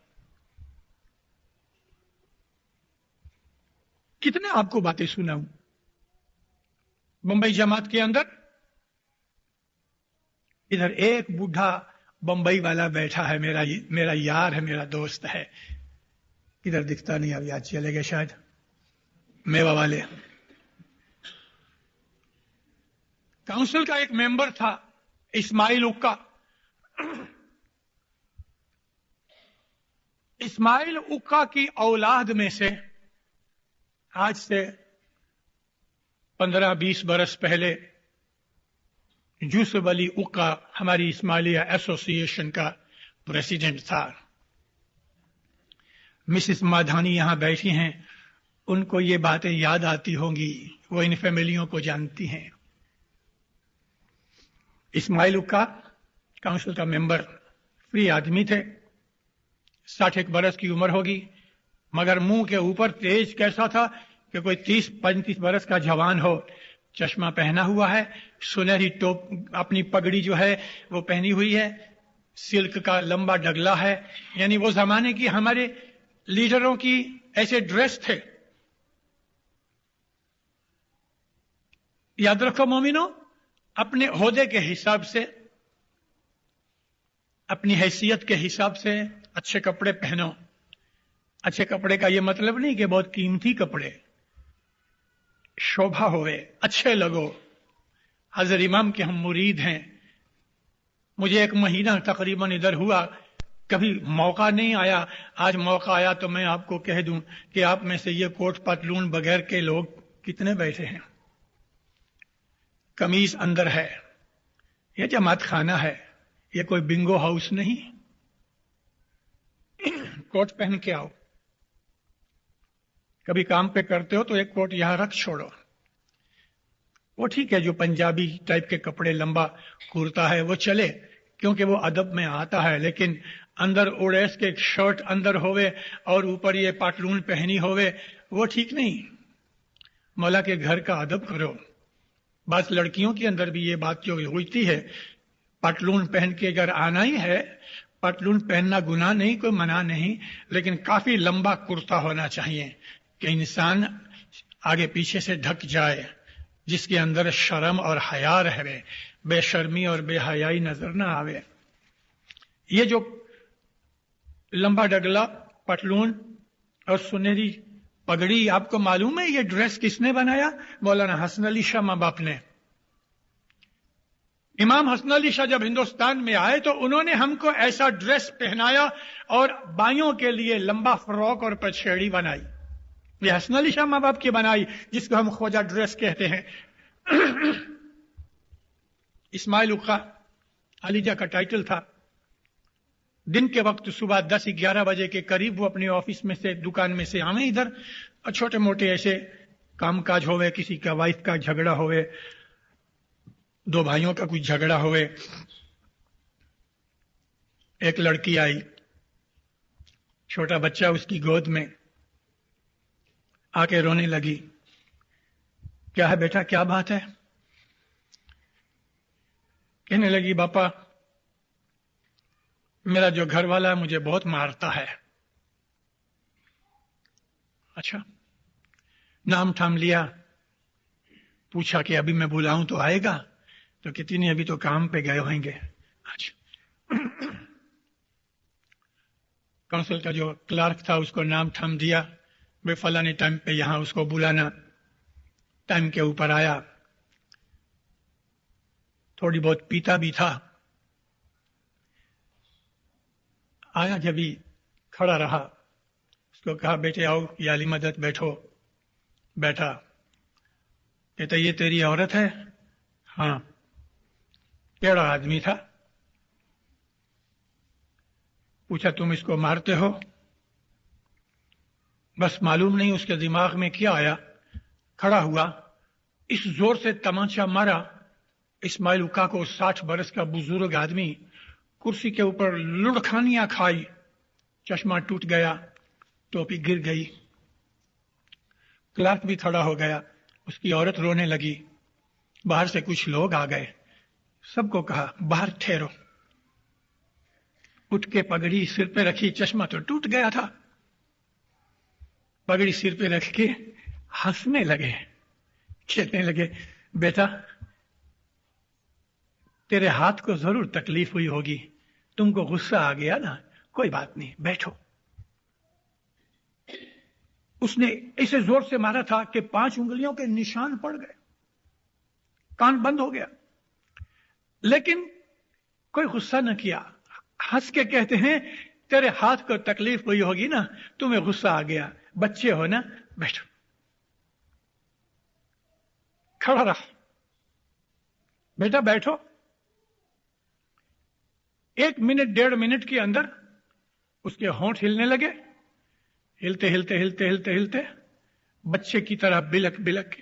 कितने आपको बातें सुनाऊं। बंबई जमात के अंदर इधर एक बूढ़ा बंबई वाला बैठा है, मेरा यार है, मेरा दोस्त है, इधर दिखता नहीं, अब याद चले गए शायद, मेवा वाले। काउंसिल का एक मेंबर था इस्माइल उक्का। इस्माइल उक्का की औलाद में से आज से 15-20 बरस पहले यूसुफ अली उक्का हमारी इस्माइलिया एसोसिएशन का प्रेसिडेंट था। मिसिस माधानी यहां बैठी हैं, उनको ये बातें याद आती होंगी, वो इन फैमिलियों को जानती हैं। इस्माइल उक्का काउंसिल का मेंबर, फ्री आदमी थे, 60 बरस की उम्र होगी, मगर मुंह के ऊपर तेज कैसा था कि कोई 30-35 बरस का जवान हो। चश्मा पहना हुआ है, सुनहरी टोप, अपनी पगड़ी जो है वो पहनी हुई है, सिल्क का लंबा डगला है, यानी वो जमाने की हमारे लीडरों की ऐसे ड्रेस थे। याद रखो मोमिनो, अपने ओहदे के हिसाब से, अपनी हैसियत के हिसाब से अच्छे कपड़े पहनो। अच्छे कपड़े का यह मतलब नहीं कि बहुत कीमती कपड़े, शोभा होवे, अच्छे लगो। हजरत इमाम के हम मुरीद हैं। मुझे एक महीना तकरीबन इधर हुआ, کبھی موقع نہیں آیا. آج موقع آیا تو میں آپ کو کہہ دوں کہ آپ میں سے یہ کوٹ پتلون بغیر کے لوگ کتنے بیٹھے ہیں؟ قمیض اندر ہے. یہ جماعت خانہ ہے، یہ کوئی بنگو ہاؤس نہیں. کوٹ پہن کے آؤ. کبھی کام پہ کرتے ہو تو ایک کوٹ یہاں رکھ چھوڑو. وہ ٹھیک ہے جو پنجابی ٹائپ کے کپڑے لمبا کرتا ہے وہ چلے کیونکہ وہ ادب میں آتا ہے، لیکن اندر اوڑیس کے شرٹ اندر ہوئے اور اوپر یہ پتلون پہنی ہوئے وہ ٹھیک نہیں. مولا کے گھر کا ادب کرو. بعض لڑکیوں کے اندر بھی یہ بات جو ہوتی ہے، پتلون پہن کے اگر آنا ہی ہے، پتلون پہننا گناہ نہیں، کوئی منع نہیں، لیکن کافی لمبا کرتا ہونا چاہیے کہ انسان آگے پیچھے سے ڈھک جائے، جس کے اندر شرم اور حیا رہے، بے شرمی اور بے حیائی نظر نہ آوے. یہ جو لمبا ڈگلا پتلون اور سنہری پگڑی، آپ کو معلوم ہے یہ ڈریس کس نے بنایا؟ مولانا حسن علی شاہ ماں باپ نے. امام حسن علی شاہ جب ہندوستان میں آئے تو انہوں نے ہم کو ایسا ڈریس پہنایا اور بائیوں کے لیے لمبا فراک اور پچھیڑی بنائی. یہ حسن علی شاہ ماں باپ کی بنائی، جس کو ہم خواجہ ڈریس کہتے ہیں. اسماعیل اقا علیجہ کا ٹائٹل تھا. دن کے وقت صبح 10-11 بجے کے قریب وہ اپنے آفس میں سے، دکان میں سے آویں ادھر، اور چھوٹے موٹے ایسے کام کاج ہوئے، کسی کا وائف کا جھگڑا ہوئے، دو بھائیوں کا کچھ جھگڑا ہوئے. ایک لڑکی آئی، چھوٹا بچہ اس کی گود میں، آ کے رونے لگی. کیا ہے بیٹا، کیا بات ہے؟ کہنے لگی باپا میرا جو گھر والا ہے مجھے بہت مارتا ہے. اچھا، نام ٹھام لیا، پوچھا کہ ابھی میں بلاؤں تو آئے گا؟ تو کتنی نہیں ابھی تو کام پہ گئے ہوئیں گے. اچھا، کونسل کا جو کلرک تھا اس کو نام ٹھام دیا، بے فلانے ٹائم پہ یہاں اس کو بلانا. ٹائم کے اوپر آیا، تھوڑی بہت پیتا بھی تھا. آیا جب ہی کھڑا رہا، اس کو کہا بیٹے آؤ یا علی مدد بیٹھو. بیٹھا. کہتا یہ تیری عورت ہے؟ ہاں. کیڑا آدمی تھا؟ پوچھا تم اس کو مارتے ہو؟ بس معلوم نہیں اس کے دماغ میں کیا آیا، کھڑا ہوا، اس زور سے تمانچہ مارا. اسماعیل اقا کو 60 برس کا بزرگ آدمی کرسی کے اوپر لڑکھانیاں کھائی، چشمہ ٹوٹ گیا، ٹوپی گر گئی. کلرک بھی کھڑا ہو گیا. اس کی عورت رونے لگی. باہر سے کچھ لوگ آ گئے، سب کو کہا باہر ٹھہرو. اٹھ کے پگڑی سر پہ رکھی، چشمہ تو ٹوٹ گیا تھا، پگڑی سر پہ رکھ کے ہنسنے لگے. کہنے لگے بیٹا تیرے ہاتھ کو ضرور تکلیف ہوئی ہوگی، تم کو غصہ آ گیا نا، کوئی بات نہیں، بیٹھو. اس نے ایسے زور سے مارا تھا کہ 5 انگلیوں کے نشان پڑ گئے، کان بند ہو گیا، لیکن کوئی غصہ نہ کیا. ہنس کے کہتے ہیں تیرے ہاتھ کو تکلیف ہوئی ہوگی نا، تمہیں غصہ آ گیا، بچے ہو نا، بیٹھو. کھڑا رہا. بیٹا بیٹھو. 1 منٹ 1.5 منٹ کے اندر اس کے ہونٹ ہلنے لگے، ہلتے ہلتے ہلتے ہلتے ہلتے بچے کی طرح بلک بلک کے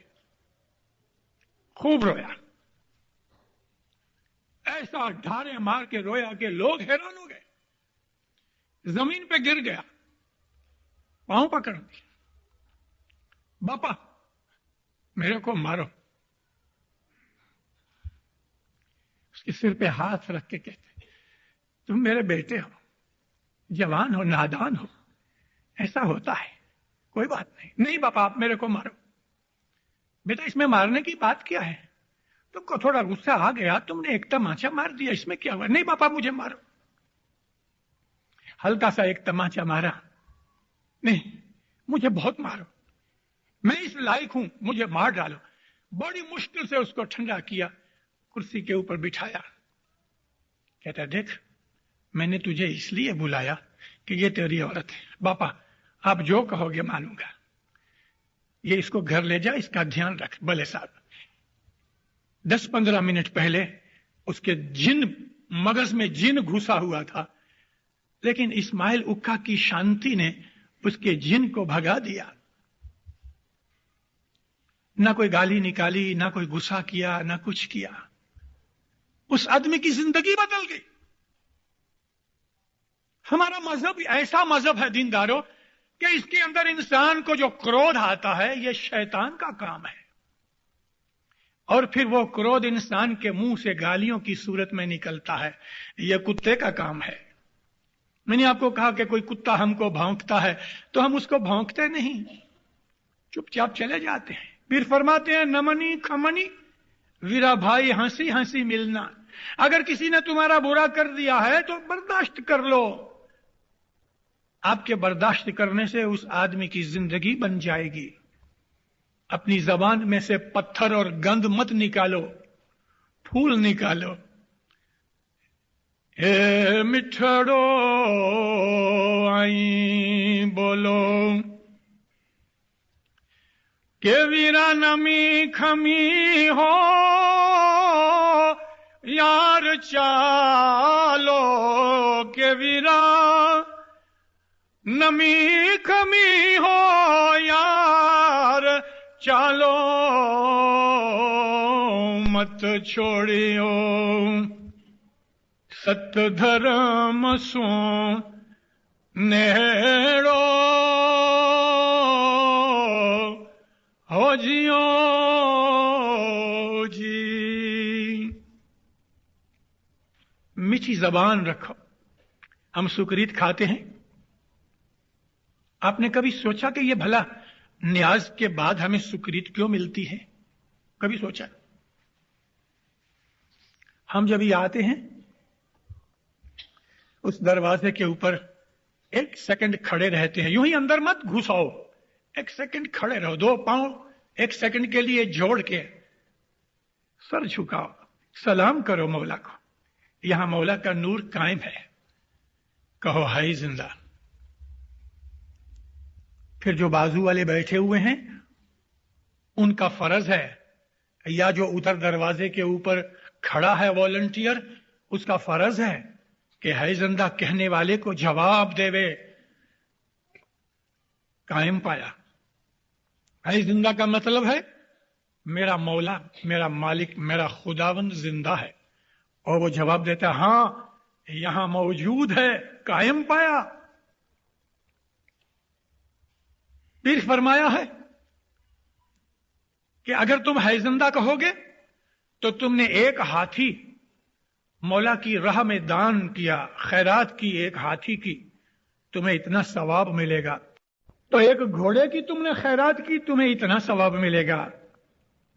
خوب رویا. ایسا ڈھارے مار کے رویا کہ لوگ حیران ہو گئے. زمین پہ گر گیا، پاؤں پکڑ دی. باپا میرے کو مارو. اس کے سر پہ ہاتھ رکھ کے کہتے تم میرے بیٹے ہو، جوان ہو، نادان ہو، ایسا ہوتا ہے، کوئی بات نہیں. نہیں باپا آپ میرے کو مارو. بیٹا اس میں مارنے کی بات کیا ہے؟ تم کو تھوڑا غصہ آ گیا، تم نے ایک تمانچہ مار دیا، اس میں کیا ہوا؟ نہیں باپا مجھے مارو. ہلکا سا ایک تمانچہ مارا. نہیں مجھے بہت مارو، میں اس لائق ہوں، مجھے مار ڈالو. بڑی مشکل سے اس کو ٹھنڈا کیا، کرسی کے اوپر بٹھایا. کہتا دیکھ मैंने तुझे इसलिए बुलाया कि ये तेरी औरत है। बापा, आप जो कहोगे मानूंगा। ये इसको घर ले जा, इसका ध्यान रख। भले साहब। 10-15 मिनट पहले उसके मगज में जिन घुसा हुआ था, लेकिन इस्माइल उक्का की शांति ने उसके जिन को भगा दिया। ना कोई गाली निकाली, ना कोई गुस्सा किया, ना कुछ किया। उस आदमी की जिंदगी बदल गई। हमारा मजहब ऐसा मजहब है दीनदारों कि इसके अंदर इंसान को जो क्रोध आता है, यह शैतान का काम है, और फिर वो क्रोध इंसान के मुंह से गालियों की सूरत में निकलता है। यह कुत्ते का काम है। मैंने आपको कहा कि कोई कुत्ता हमको भौंकता है तो हम उसको भौंकते नहीं, चुपचाप चले जाते हैं। फिर फरमाते हैं नमनी खमनी वीरा भाई, हंसी हंसी मिलना। अगर किसी ने तुम्हारा बुरा कर दिया है तो बर्दाश्त कर लो। आपके बर्दाश्त करने से उस आदमी की जिंदगी बन जाएगी। अपनी जबान में से पत्थर और गंद मत निकालो, फूल निकालो। ए मिठड़ो आई बोलो के वीरा नमी खमी हो यार चालो, के वीरा नमी खमी हो यार चालो, मत छोड़ियो सत धर्म सो नेड़ो हो जियो जी। मीठी जबान रखो। हम सुकरीत खाते हैं। आपने कभी सोचा कि यह भला न्याज के बाद हमें सुकरीत क्यों मिलती है? कभी सोचा? हम जब ये आते हैं उस दरवाजे के ऊपर 1 सेकंड खड़े रहते हैं। यूं ही अंदर मत घुसाओ, 1 सेकंड खड़े रहो। 2 पांव 1 सेकंड के लिए जोड़ के सर झुकाओ, सलाम करो मौला को। यहां मौला का नूर कायम है। कहो हाय जिंदा। फिर जो बाजू वाले बैठे हुए हैं उनका फर्ज है, या जो उधर दरवाजे के ऊपर खड़ा है वॉलंटियर, उसका फर्ज है कि है जिंदा कहने वाले को जवाब देवे। कायम पाया। है जिंदा का मतलब है मेरा मौला, मेरा मालिक, मेरा खुदावंद जिंदा है, और वो जवाब देता है हां यहां मौजूद है। कायम पाया। फिर फरमाया है कि अगर तुम है जिंदा कहोगे तो तुमने 1 हाथी मौला की राह में दान किया, खैरात की 1 हाथी की, तुम्हें इतना सवाब मिलेगा। तो 1 घोड़े की तुमने खैरात की, तुम्हें इतना सवाब मिलेगा।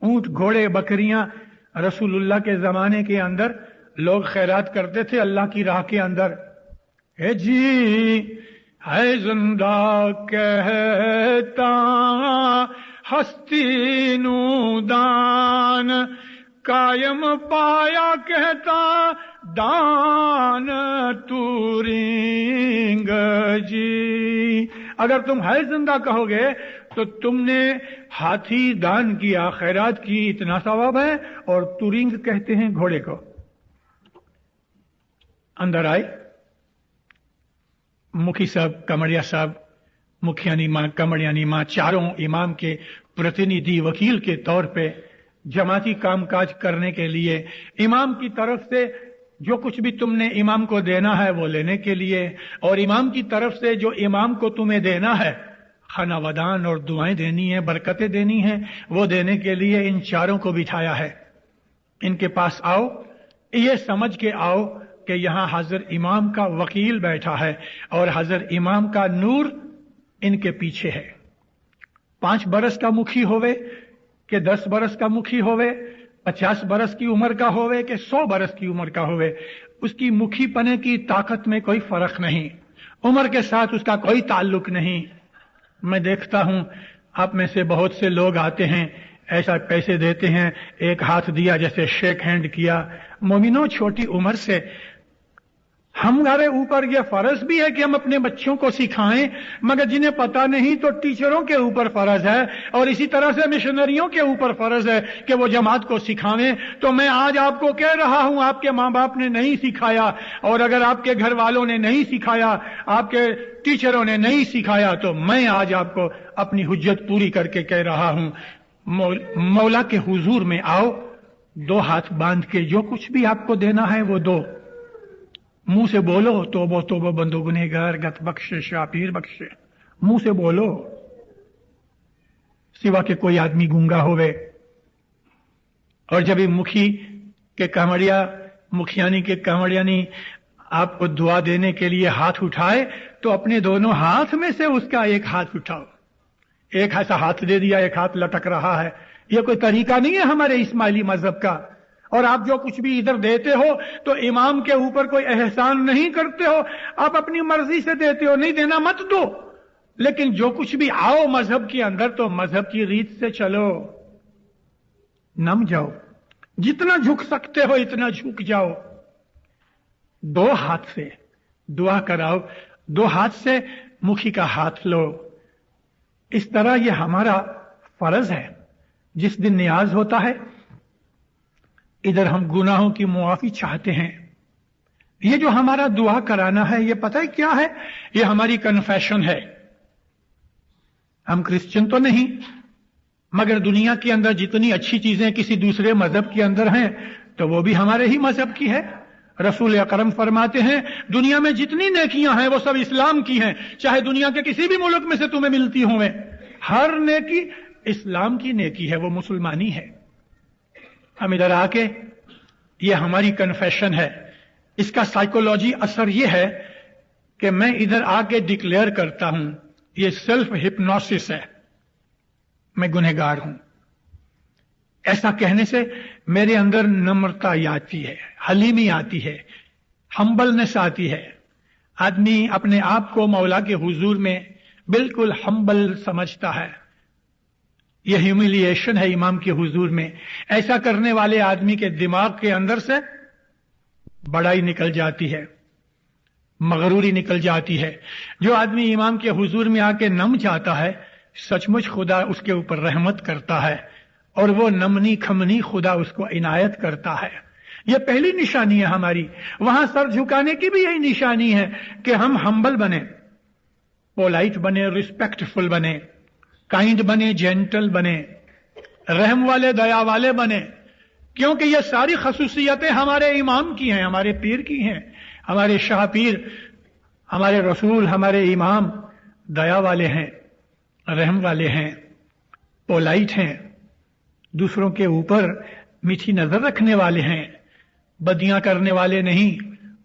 ऊंट, घोड़े, बकरियां रसूलुल्लाह के जमाने के अंदर लोग खैरात करते थे अल्लाह की राह के अंदर। हे जी है जिंदा कहता हस्ती नू दान, कायम पाया कहता दान तुरिंग जी। अगर तुम है जिंदा कहोगे तो तुमने हाथी दान किया, खैरात की, इतना सवाब है। और तुरिंग कहते हैं घोड़े को। अंदर आए मुखी साहब, कमरिया साहब, मुखियानी मां, कमरियानी मां, चारों इमाम के प्रतिनिधि वकील के तौर पे जमाती कामकाज करने के लिए, इमाम की तरफ से जो कुछ भी तुमने इमाम को देना है वो लेने के लिए, और इमाम की तरफ से जो इमाम को तुम्हें देना है, खाना वदान और दुआएं देनी है, बरकतें देनी है, वो देने के लिए इन चारों को बिठाया है। इनके पास आओ, ये समझ के आओ कि यहां हजर इमाम का वकील बैठा है और हजर इमाम का नूर इनके पीछे है। 5 बरस का मुखी होवे कि 10 बरस का मुखी होवे, 50 बरस की उम्र का होवे कि 100 बरस की उम्र का होवे, उसकी मुखी पने की ताकत में कोई फर्क नहीं। उम्र के साथ उसका कोई ताल्लुक नहीं। मैं देखता हूं आप में से बहुत से लोग आते हैं, ऐसा पैसे देते हैं, 1 हाथ दिया जैसे शेक हैंड किया। मोमिनो, छोटी उम्र से हमारे ऊपर यह फर्ज भी है कि हम अपने बच्चों को सिखाएं, मगर जिन्हें पता नहीं तो टीचरों के ऊपर फर्ज है, और इसी तरह से मिशनरियों के ऊपर फर्ज है कि वो जमात को सिखाएं। तो मैं आज आपको कह रहा हूं, आपके माँ बाप ने नहीं सिखाया, और अगर आपके घर वालों ने नहीं सिखाया, आपके टीचरों ने नहीं सिखाया, तो मैं आज आपको अपनी हुज्जत पूरी करके कह रहा हूं, मौला के हुजूर में आओ, दो हाथ बांध के जो कुछ भी आपको देना है वो दो। मुंह से बोलो तोबो तोबो बंदो गुनहगार गत बख्शे शापीर बख्शे, मुंह से बोलो, सिवा के कोई आदमी गूंगा होवे। और जब मुखी के कांवड़िया, मुखियानी के कांवड़ियानी आपको दुआ देने के लिए हाथ उठाए, तो अपने दोनों हाथ में से उसका एक हाथ उठाओ। एक ऐसा हाथ दे दिया, एक हाथ लटक रहा है, यह कोई तरीका नहीं है हमारे इस्माइली मजहब का। और आप जो कुछ भी इधर देते हो तो इमाम के ऊपर कोई एहसान नहीं करते हो, आप अपनी मर्जी से देते हो, नहीं देना मत दो, लेकिन जो कुछ भी आओ मजहब के अंदर तो मजहब की रीत से चलो, नम जाओ, जितना झुक सकते हो इतना झुक जाओ, दो हाथ से दुआ कराओ, दो हाथ से मुखी का हाथ लो। इस तरह यह हमारा फर्ज है। जिस दिन नियाज होता है, इधर हम गुनाहों की मुआफी चाहते हैं। ये जो हमारा दुआ कराना है, ये पता है क्या है? ये हमारी कन्फेशन है। हम क्रिश्चियन तो नहीं, मगर दुनिया के अंदर जितनी अच्छी चीजें किसी दूसरे मजहब के अंदर हैं, तो वो भी हमारे ही मजहब की है। रसूल अकरम फरमाते हैं, दुनिया में जितनी नेकियां हैं वो सब इस्लाम की हैं, चाहे दुनिया के किसी भी मुल्क में से तुम्हें मिलती हों, हर नेकी इस्लाम की नेकी है, वो मुसलमानी है। हम इधर आके, ये हमारी कन्फेशन है, इसका साइकोलॉजी असर ये है कि मैं इधर आके डिक्लेयर करता हूं, ये सेल्फ हिप्नोसिस है, मैं गुनहगार हूं। ऐसा कहने से मेरे अंदर नम्रता आती है, हलीमी आती है, हम्बलनेस आती है। आदमी अपने आप को मौला के हुजूर में बिल्कुल हम्बल समझता है। यह ह्यूमिलिएशन है इमाम के हुजूर में। ऐसा करने वाले आदमी के दिमाग के अंदर से बड़ाई निकल जाती है, मगरूरी निकल जाती है। जो आदमी इमाम के हुजूर में आके नम जाता है, सचमुच खुदा उसके ऊपर रहमत करता है, और वो नमनी खमनी खुदा उसको इनायत करता है। यह पहली निशानी है हमारी। वहां सर झुकाने की भी यही निशानी है कि हम हम्बल बने, पोलाइट बने, रिस्पेक्टफुल बने, काइंड बने, जेंटल बने, रहम वाले, दया वाले बने, क्योंकि ये सारी खसूसियतें हमारे इमाम की हैं, हमारे पीर की हैं। हमारे शाह पीर, हमारे रसूल, हमारे इमाम दया वाले हैं, रहम वाले हैं, पोलाइट हैं, दूसरों के ऊपर मीठी नजर रखने वाले हैं, बदियां करने वाले नहीं,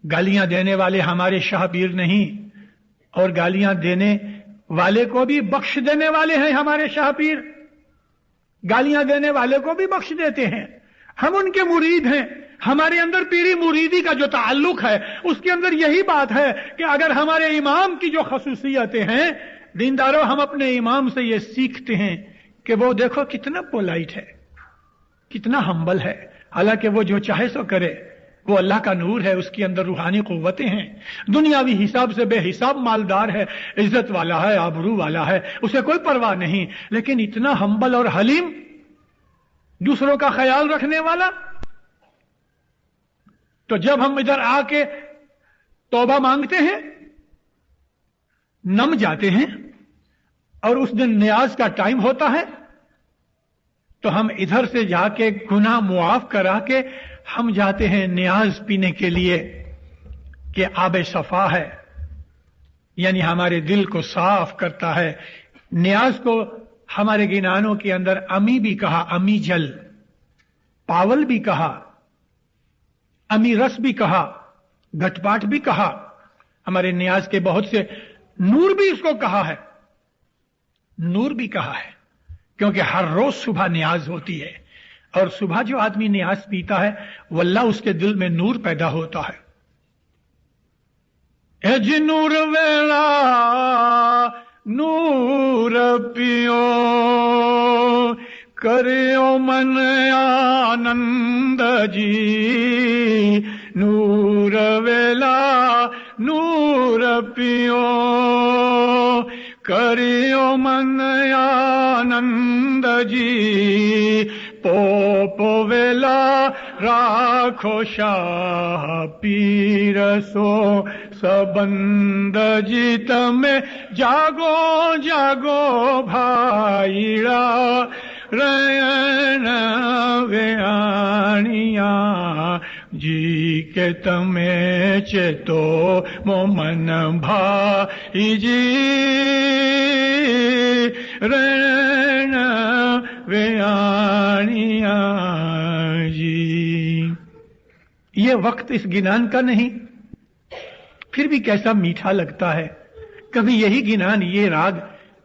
गालियां देने वाले हमारे शाह पीर नहीं, और गालियां देने वाले को भी बख्श देने वाले हैं हमारे शाह पीर। गालियां देने वाले को भी बख्श देते हैं, हम उनके मुरीद हैं। हमारे अंदर पीरी मुरीदी का जो ताल्लुक है, उसके अंदर यही बात है कि अगर हमारे इमाम की जो खसूसियतें हैं, दीनदारों, हम अपने इमाम से ये सीखते हैं कि वो देखो कितना पोलाइट है, कितना हम्बल है। हालांकि वो जो चाहे सो करे, वो अल्लाह का नूर है, उसके अंदर रूहानी कुव्वतें हैं, दुनियावी हिसाब से बेहिसाब मालदार है, इज्जत वाला है, आबरू वाला है, उसे कोई परवाह नहीं, लेकिन इतना हम्बल और हलीम, दूसरों का ख्याल रखने वाला। तो जब हम इधर आके तौबा मांगते हैं, नम जाते हैं, और उस दिन नियाज का टाइम होता है, तो हम इधर से जाके गुनाह मुआफ करा के हम जाते हैं नियाज पीने के लिए, कि आबे सफा है, यानी हमारे दिल को साफ करता है। नियाज को हमारे गिनानों के अंदर अमी भी कहा, अमी जल, पावल भी कहा, अमी रस भी कहा, घटपाट भी कहा। हमारे नियाज के बहुत से नूर भी इसको कहा है, नूर भी कहा है, क्योंकि हर रोज सुबह नियाज होती है, और सुबह जो आदमी नियाज पीता है, वल्लाह उसके दिल में नूर पैदा होता है। एज नूर वेला नूर पियो, करियो मन आनंद जी, नूर वेला पियो करियो मन आनंद जी पोप वेला राखो शाह पीरसो सबंद जी तमे जागो जागो भाईड़ा रैन व्याणिया जी के तमे चेतो मोमन भाई जी रैन व्याणिया जी। ये वक्त इस गिनान का नहीं, फिर भी कैसा मीठा लगता है। कभी यही गिनान, ये राग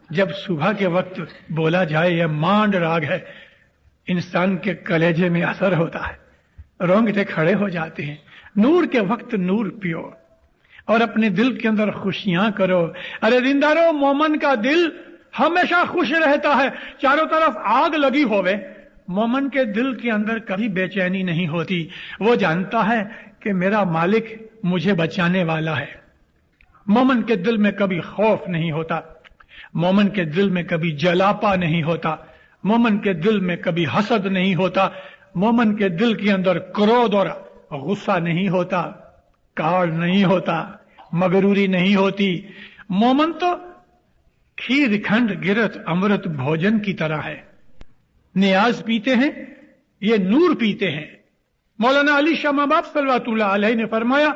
जब सुबह के वक्त बोला जाए, यह मांड राग है, इंसान के कलेजे में असर होता है, रोंगटे खड़े हो जाते हैं। नूर के वक्त नूर पियो और अपने दिल के अंदर खुशियां करो। अरे जिंदारो, मोमन का दिल हमेशा खुश रहता है, चारों तरफ आग लगी होवे, मोमन के दिल के अंदर कभी बेचैनी नहीं होती। वो जानता है कि मेरा मालिक मुझे बचाने वाला है। मोमन के दिल में कभी खौफ नहीं होता, मोमन के दिल में कभी जलापा नहीं होता, मोमन के दिल में कभी हसद नहीं होता, मोमन के दिल के अंदर क्रोध और गुस्सा नहीं होता, काल नहीं होता, मगरूरी नहीं होती। मोमन तो खीर खंड गिरत अमृत भोजन की तरह है। नियाज पीते हैं, ये नूर पीते हैं। मौलाना अली शाह महबाब सल्लल्लाहु अलैहि ने फरमाया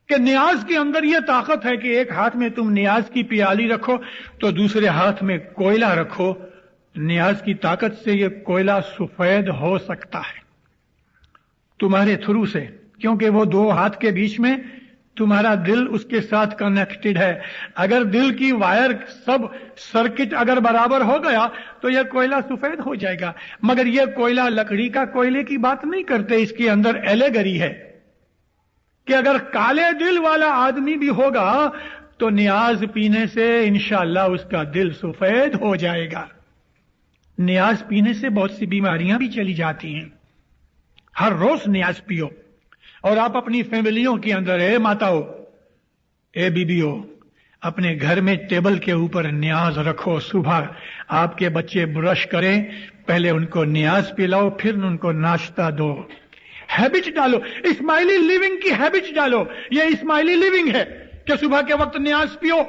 कि नियाज के अंदर यह ताकत है कि एक हाथ में तुम नियाज की प्याली रखो तो दूसरे हाथ में कोयला रखो, नियाज की ताकत से यह कोयला सफेद हो सकता है तुम्हारे थ्रू से, क्योंकि वो दो हाथ के बीच में तुम्हारा दिल उसके साथ कनेक्टेड है। अगर दिल की वायर सब सर्किट अगर बराबर हो गया तो यह कोयला सफेद हो जाएगा। मगर यह कोयला लकड़ी का कोयले की बात नहीं करते, इसके अंदर एलेगरी है कि अगर काले दिल वाला आदमी भी होगा तो नियाज पीने से इंशाअल्लाह उसका दिल सफेद हो जाएगा। नियाज पीने से बहुत सी बीमारियां भी चली जाती हैं। हर रोज नियाज पियो और आप अपनी फैमिलियों के अंदर, ए माताओं, ए बीबियों, अपने घर में टेबल के ऊपर नियाज रखो। सुबह आपके बच्चे ब्रश करें, पहले उनको नियाज पिलाओ, फिर उनको नाश्ता दो। हैबिट डालो, इस्माइली लिविंग की हैबिट डालो। ये इस्माइली लिविंग है कि सुबह के वक्त नियाज पियो।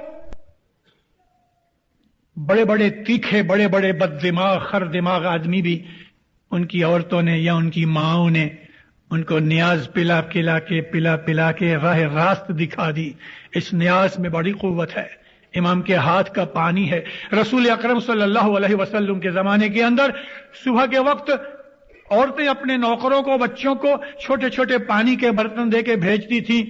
बड़े बड़े तीखे, बड़े बड़े बददिमाग, खर दिमाग आदमी भी, उनकी औरतों ने या उनकी माओं ने उनको नियाज पिला पिला के राह रास्त दिखा दी। इस नियाज में बड़ी कुव्वत है, इमाम के हाथ का पानी है। रसूल अकरम सल्लल्लाहु अलैहि वसल्लम के जमाने के अंदर सुबह के वक्त औरतें अपने नौकरों को, बच्चों को छोटे छोटे पानी के बर्तन देके भेजती थी।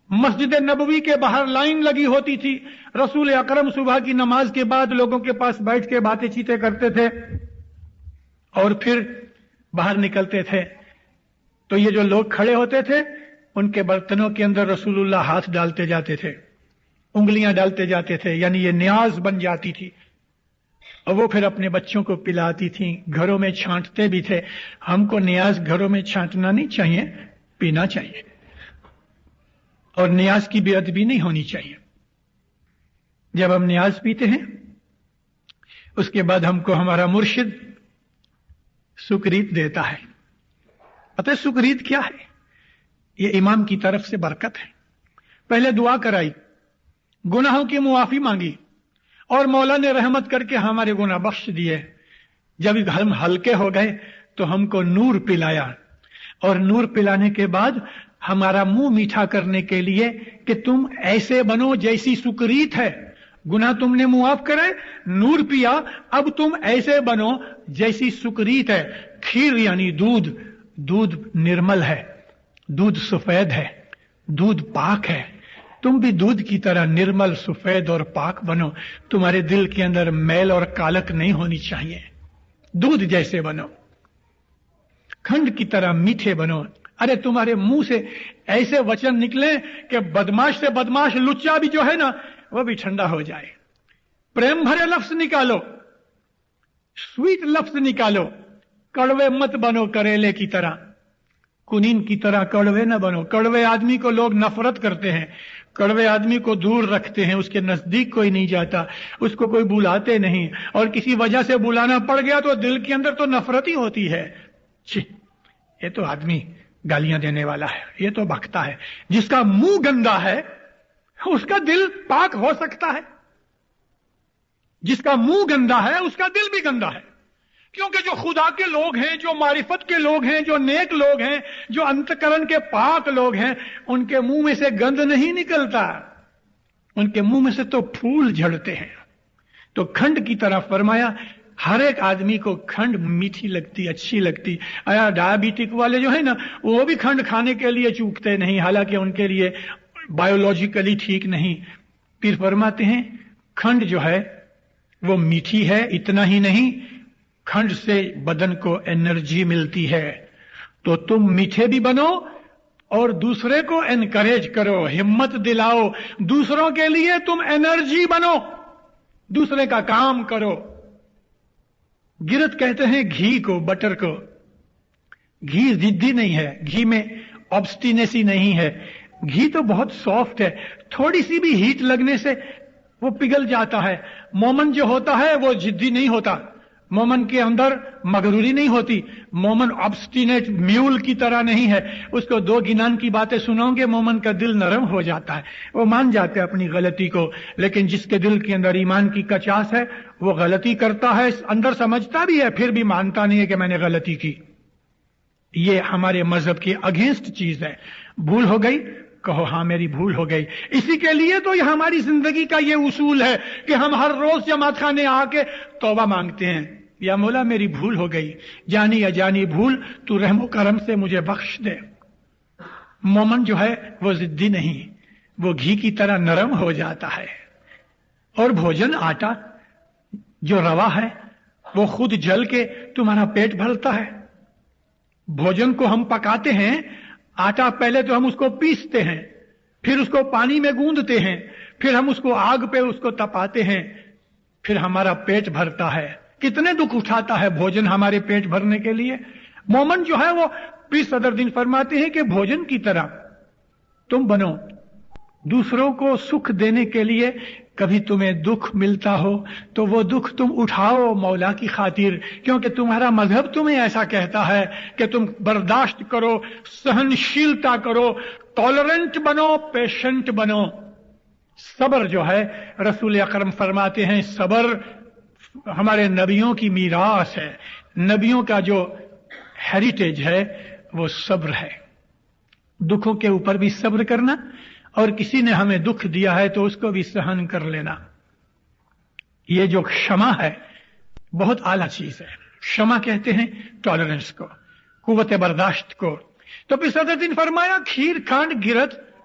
मस्जिद नबवी के बाहर लाइन लगी होती थी। रसूल अकरम सुबह की नमाज के बाद लोगों के पास बैठ के बातें चीतें करते थे और फिर बाहर निकलते थे। तो ये जो लोग खड़े होते थे, उनके बर्तनों के अंदर रसूलुल्लाह हाथ डालते जाते थे, उंगलियां डालते जाते थे, यानी ये नियाज बन जाती थी। और वो फिर अपने बच्चों को पिलाती थी, घरों में छांटते भी थे। हमको नियाज घरों में छांटना नहीं चाहिए, पीना चाहिए, और नियाज की बेअदबी नहीं होनी चाहिए। जब हम नियाज पीते हैं उसके बाद हमको हमारा मुर्शिद सुकरीत देता है। पता है सुकरीत क्या है? ये इमाम की तरफ से बरकत है। पहले दुआ कराई, गुनाहों की मुआफी मांगी और मौला ने रहमत करके हमारे गुनाह बख्श दिए। जब हम हल्के हो गए तो हमको नूर पिलाया, और नूर पिलाने के बाद हमारा मुंह मीठा करने के लिए कि तुम ऐसे बनो जैसी सुकरीत है। गुनाह तुमने मुआफ करे, नूर पिया, अब तुम ऐसे बनो जैसी सुकरीत है। खीर यानी दूध, दूध निर्मल है, दूध सफेद है, दूध पाक है। तुम भी दूध की तरह निर्मल, सफेद और पाक बनो। तुम्हारे दिल के अंदर मैल और कालक नहीं होनी चाहिए। दूध जैसे बनो, खंड की तरह मीठे बनो। अरे तुम्हारे मुंह से ऐसे वचन निकले कि बदमाश से बदमाश लुच्चा भी जो है ना, वो भी ठंडा हो जाए। प्रेम भरे लफ्ज निकालो, स्वीट लफ्ज निकालो, कड़वे मत बनो करेले की तरह। कुनीन की तरह कड़वे न बनो। कड़वे आदमी को लोग नफरत करते हैं, कड़वे आदमी को दूर रखते हैं, उसके नजदीक कोई नहीं जाता, उसको कोई बुलाते नहीं, और किसी वजह से बुलाना पड़ गया तो दिल के अंदर तो नफरत ही होती है। छी, ये तो आदमी गालियां देने वाला है, ये तो बकता है। जिसका मुंह गंदा है उसका दिल पाक हो सकता है, जिसका मुंह गंदा है उसका दिल भी गंदा है। क्योंकि जो खुदा के लोग हैं, जो मारिफत के लोग हैं, जो नेक लोग हैं, जो अंतकरण के पाक लोग हैं, उनके मुंह में से गंद नहीं निकलता, उनके मुंह में से तो फूल झड़ते हैं। तो खंड की तरह फरमाया, हर एक आदमी को खंड मीठी लगती, अच्छी लगती। डायबिटिक वाले जो है ना, वो भी खंड खाने के लिए चूकते नहीं, हालांकि उनके लिए बायोलॉजिकली ठीक नहीं। फिर फरमाते हैं खंड जो है वो मीठी है, इतना ही नहीं, खंड से बदन को एनर्जी मिलती है। तो तुम मीठे भी बनो और दूसरे को एनकरेज करो, हिम्मत दिलाओ, दूसरों के लिए तुम एनर्जी बनो, दूसरे का काम करो। गिरत कहते हैं घी को, बटर को। घी जिद्दी नहीं है, घी में ऑब्स्टिनेसी नहीं है, घी तो बहुत सॉफ्ट है, थोड़ी सी भी हीट लगने से वो पिघल जाता है। मोमन जो होता है वो जिद्दी नहीं होता, मोमन के अंदर मगरूरी नहीं होती, मोमन ऑब्स्टिनेट म्यूल की तरह नहीं है। उसको दो गिनान की बातें सुनाओगे मोमन का दिल नरम हो जाता है, वो मान जाते हैं अपनी गलती को। लेकिन जिसके दिल के अंदर ईमान की कचास है वो गलती करता है, अंदर समझता भी है, फिर भी मानता नहीं है कि मैंने गलती की। ये हमारे मजहब की अगेंस्ट चीज है। भूल हो गई, कहो हाँ मेरी भूल हो गई। इसी के लिए तो ये हमारी जिंदगी का ये उसूल है कि हम हर रोज जमात खाने आके तौबा मांगते हैं, या मौला मेरी भूल हो गई, जानी या जानी भूल, तू रहमो करम से मुझे बख्श दे। मोमन जो है वो जिद्दी नहीं, वो घी की तरह नरम हो जाता है। और भोजन, आटा जो रवा है वो खुद जल के तुम्हारा पेट भरता है। भोजन को हम पकाते हैं, आटा पहले तो हम उसको पीसते हैं, फिर उसको पानी में गूंदते हैं, फिर हम उसको आग पे उसको तपाते हैं, फिर हमारा पेट भरता है। कितने दुख उठाता है भोजन हमारे पेट भरने के लिए। मोमन जो है वो पीर सदरुद्दीन फरमाते हैं कि भोजन की तरह तुम बनो, दूसरों को सुख देने के लिए। कभी तुम्हें दुख मिलता हो तो वो दुख तुम उठाओ मौला की खातिर, क्योंकि तुम्हारा मजहब तुम्हें ऐसा कहता है कि तुम बर्दाश्त करो, सहनशीलता करो, टॉलरेंट बनो, पेशेंट बनो। सब्र जो है, रसूल अकरम फरमाते हैं सब्र हमारे नबियों की मीरास है, नबियों का जो हेरिटेज है वो सब्र है। दुखों के ऊपर भी सब्र करना, और किसी ने हमें दुख दिया है तो उसको भी सहन कर लेना। ये जो क्षमा है बहुत आला चीज है। क्षमा कहते हैं टॉलरेंस को, कुव्वत बर्दाश्त को। तो फिर सदरुद्दीन फरमाया खीर, खांड, गिरत,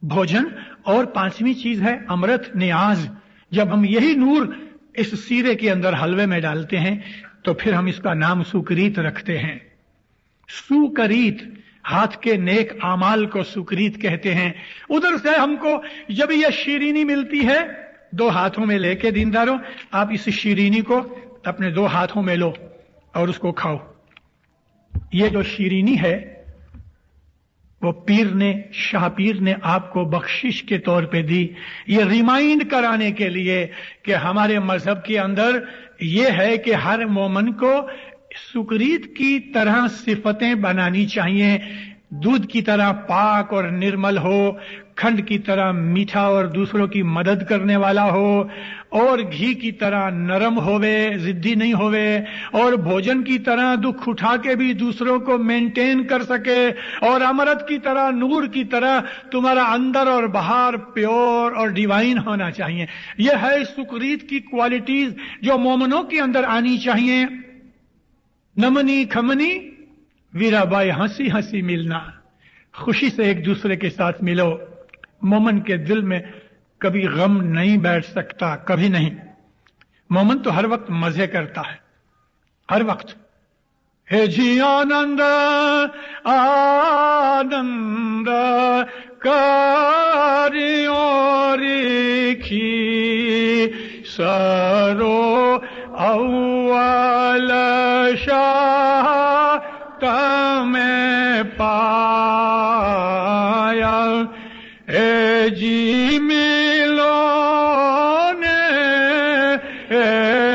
भोजन, और पांचवी चीज है अमृत, नियाज। जब हम यही नूर इस सीरे के अंदर हलवे में डालते हैं तो फिर हम इसका नाम सुकरीत रखते हैं। सुकरीत, हाथ के नेक आमाल को सुकरीत कहते हैं। उधर से हमको जब यह शीरीनी मिलती है, दो हाथों में लेके दीनदारों, आप इस शीरीनी को अपने दो हाथों में लो और उसको खाओ। ये जो शीरीनी है वो पीर ने, शाह पीर ने आपको बख्शिश के तौर पे दी, ये रिमाइंड कराने के लिए कि हमारे मजहब के अंदर ये है कि हर मोमन को सुकरीत की तरह सिफतें बनानी चाहिए। दूध की तरह पाक और निर्मल हो, खंड की तरह मीठा और दूसरों की मदद करने वाला हो, और घी की तरह नरम होवे, जिद्दी नहीं होवे, और भोजन की तरह दुख उठा के भी दूसरों को मेंटेन कर सके, और अमृत की तरह, नूर की तरह तुम्हारा अंदर और बाहर प्योर और डिवाइन होना चाहिए। यह है सुकरीत की क्वालिटीज जो मोमनों के अंदर आनी चाहिए। नमनी खमनी वीराबाई, हंसी हंसी मिलना, खुशी से एक दूसरे के साथ मिलो। मोमन के दिल में कभी गम नहीं बैठ सकता, कभी नहीं। मोमन तो हर वक्त मजे करता है, हर वक्त। हे जी आनंद आनंद कारियों रेखी सरो अव्वल शाह तमें پایا اے جی ملو نے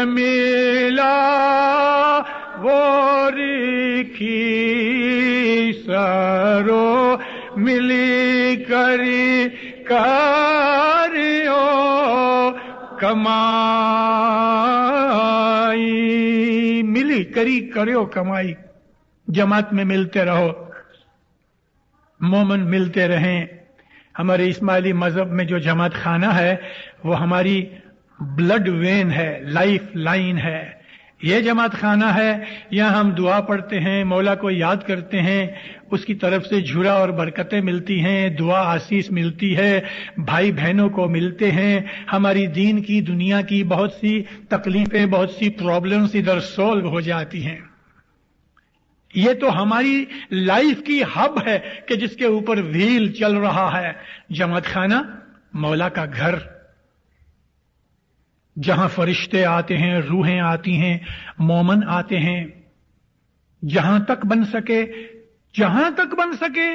ملا وہ رکھی سرو ملی کری کریو کمائی، ملی کری کریو کمائی۔ جماعت میں ملتے رہو، مومن ملتے رہیں۔ ہمارے اسماعیلی مذہب میں جو جماعت خانہ ہے وہ ہماری بلڈ وین ہے، لائف لائن ہے۔ یہ جماعت خانہ ہے، یہاں ہم دعا پڑھتے ہیں، مولا کو یاد کرتے ہیں، اس کی طرف سے جھرا اور برکتیں ملتی ہیں، دعا آسیس ملتی ہے، بھائی بہنوں کو ملتے ہیں، ہماری دین کی دنیا کی بہت سی تکلیفیں، بہت سی پرابلمز ادھر سولو ہو جاتی ہیں۔ یہ تو ہماری لائف کی ہب ہے کہ جس کے اوپر وہیل چل رہا ہے۔ جماعت خانہ مولا کا گھر، جہاں فرشتے آتے ہیں، روحیں آتی ہیں، مومن آتے ہیں۔ جہاں تک بن سکے، جہاں تک بن سکے،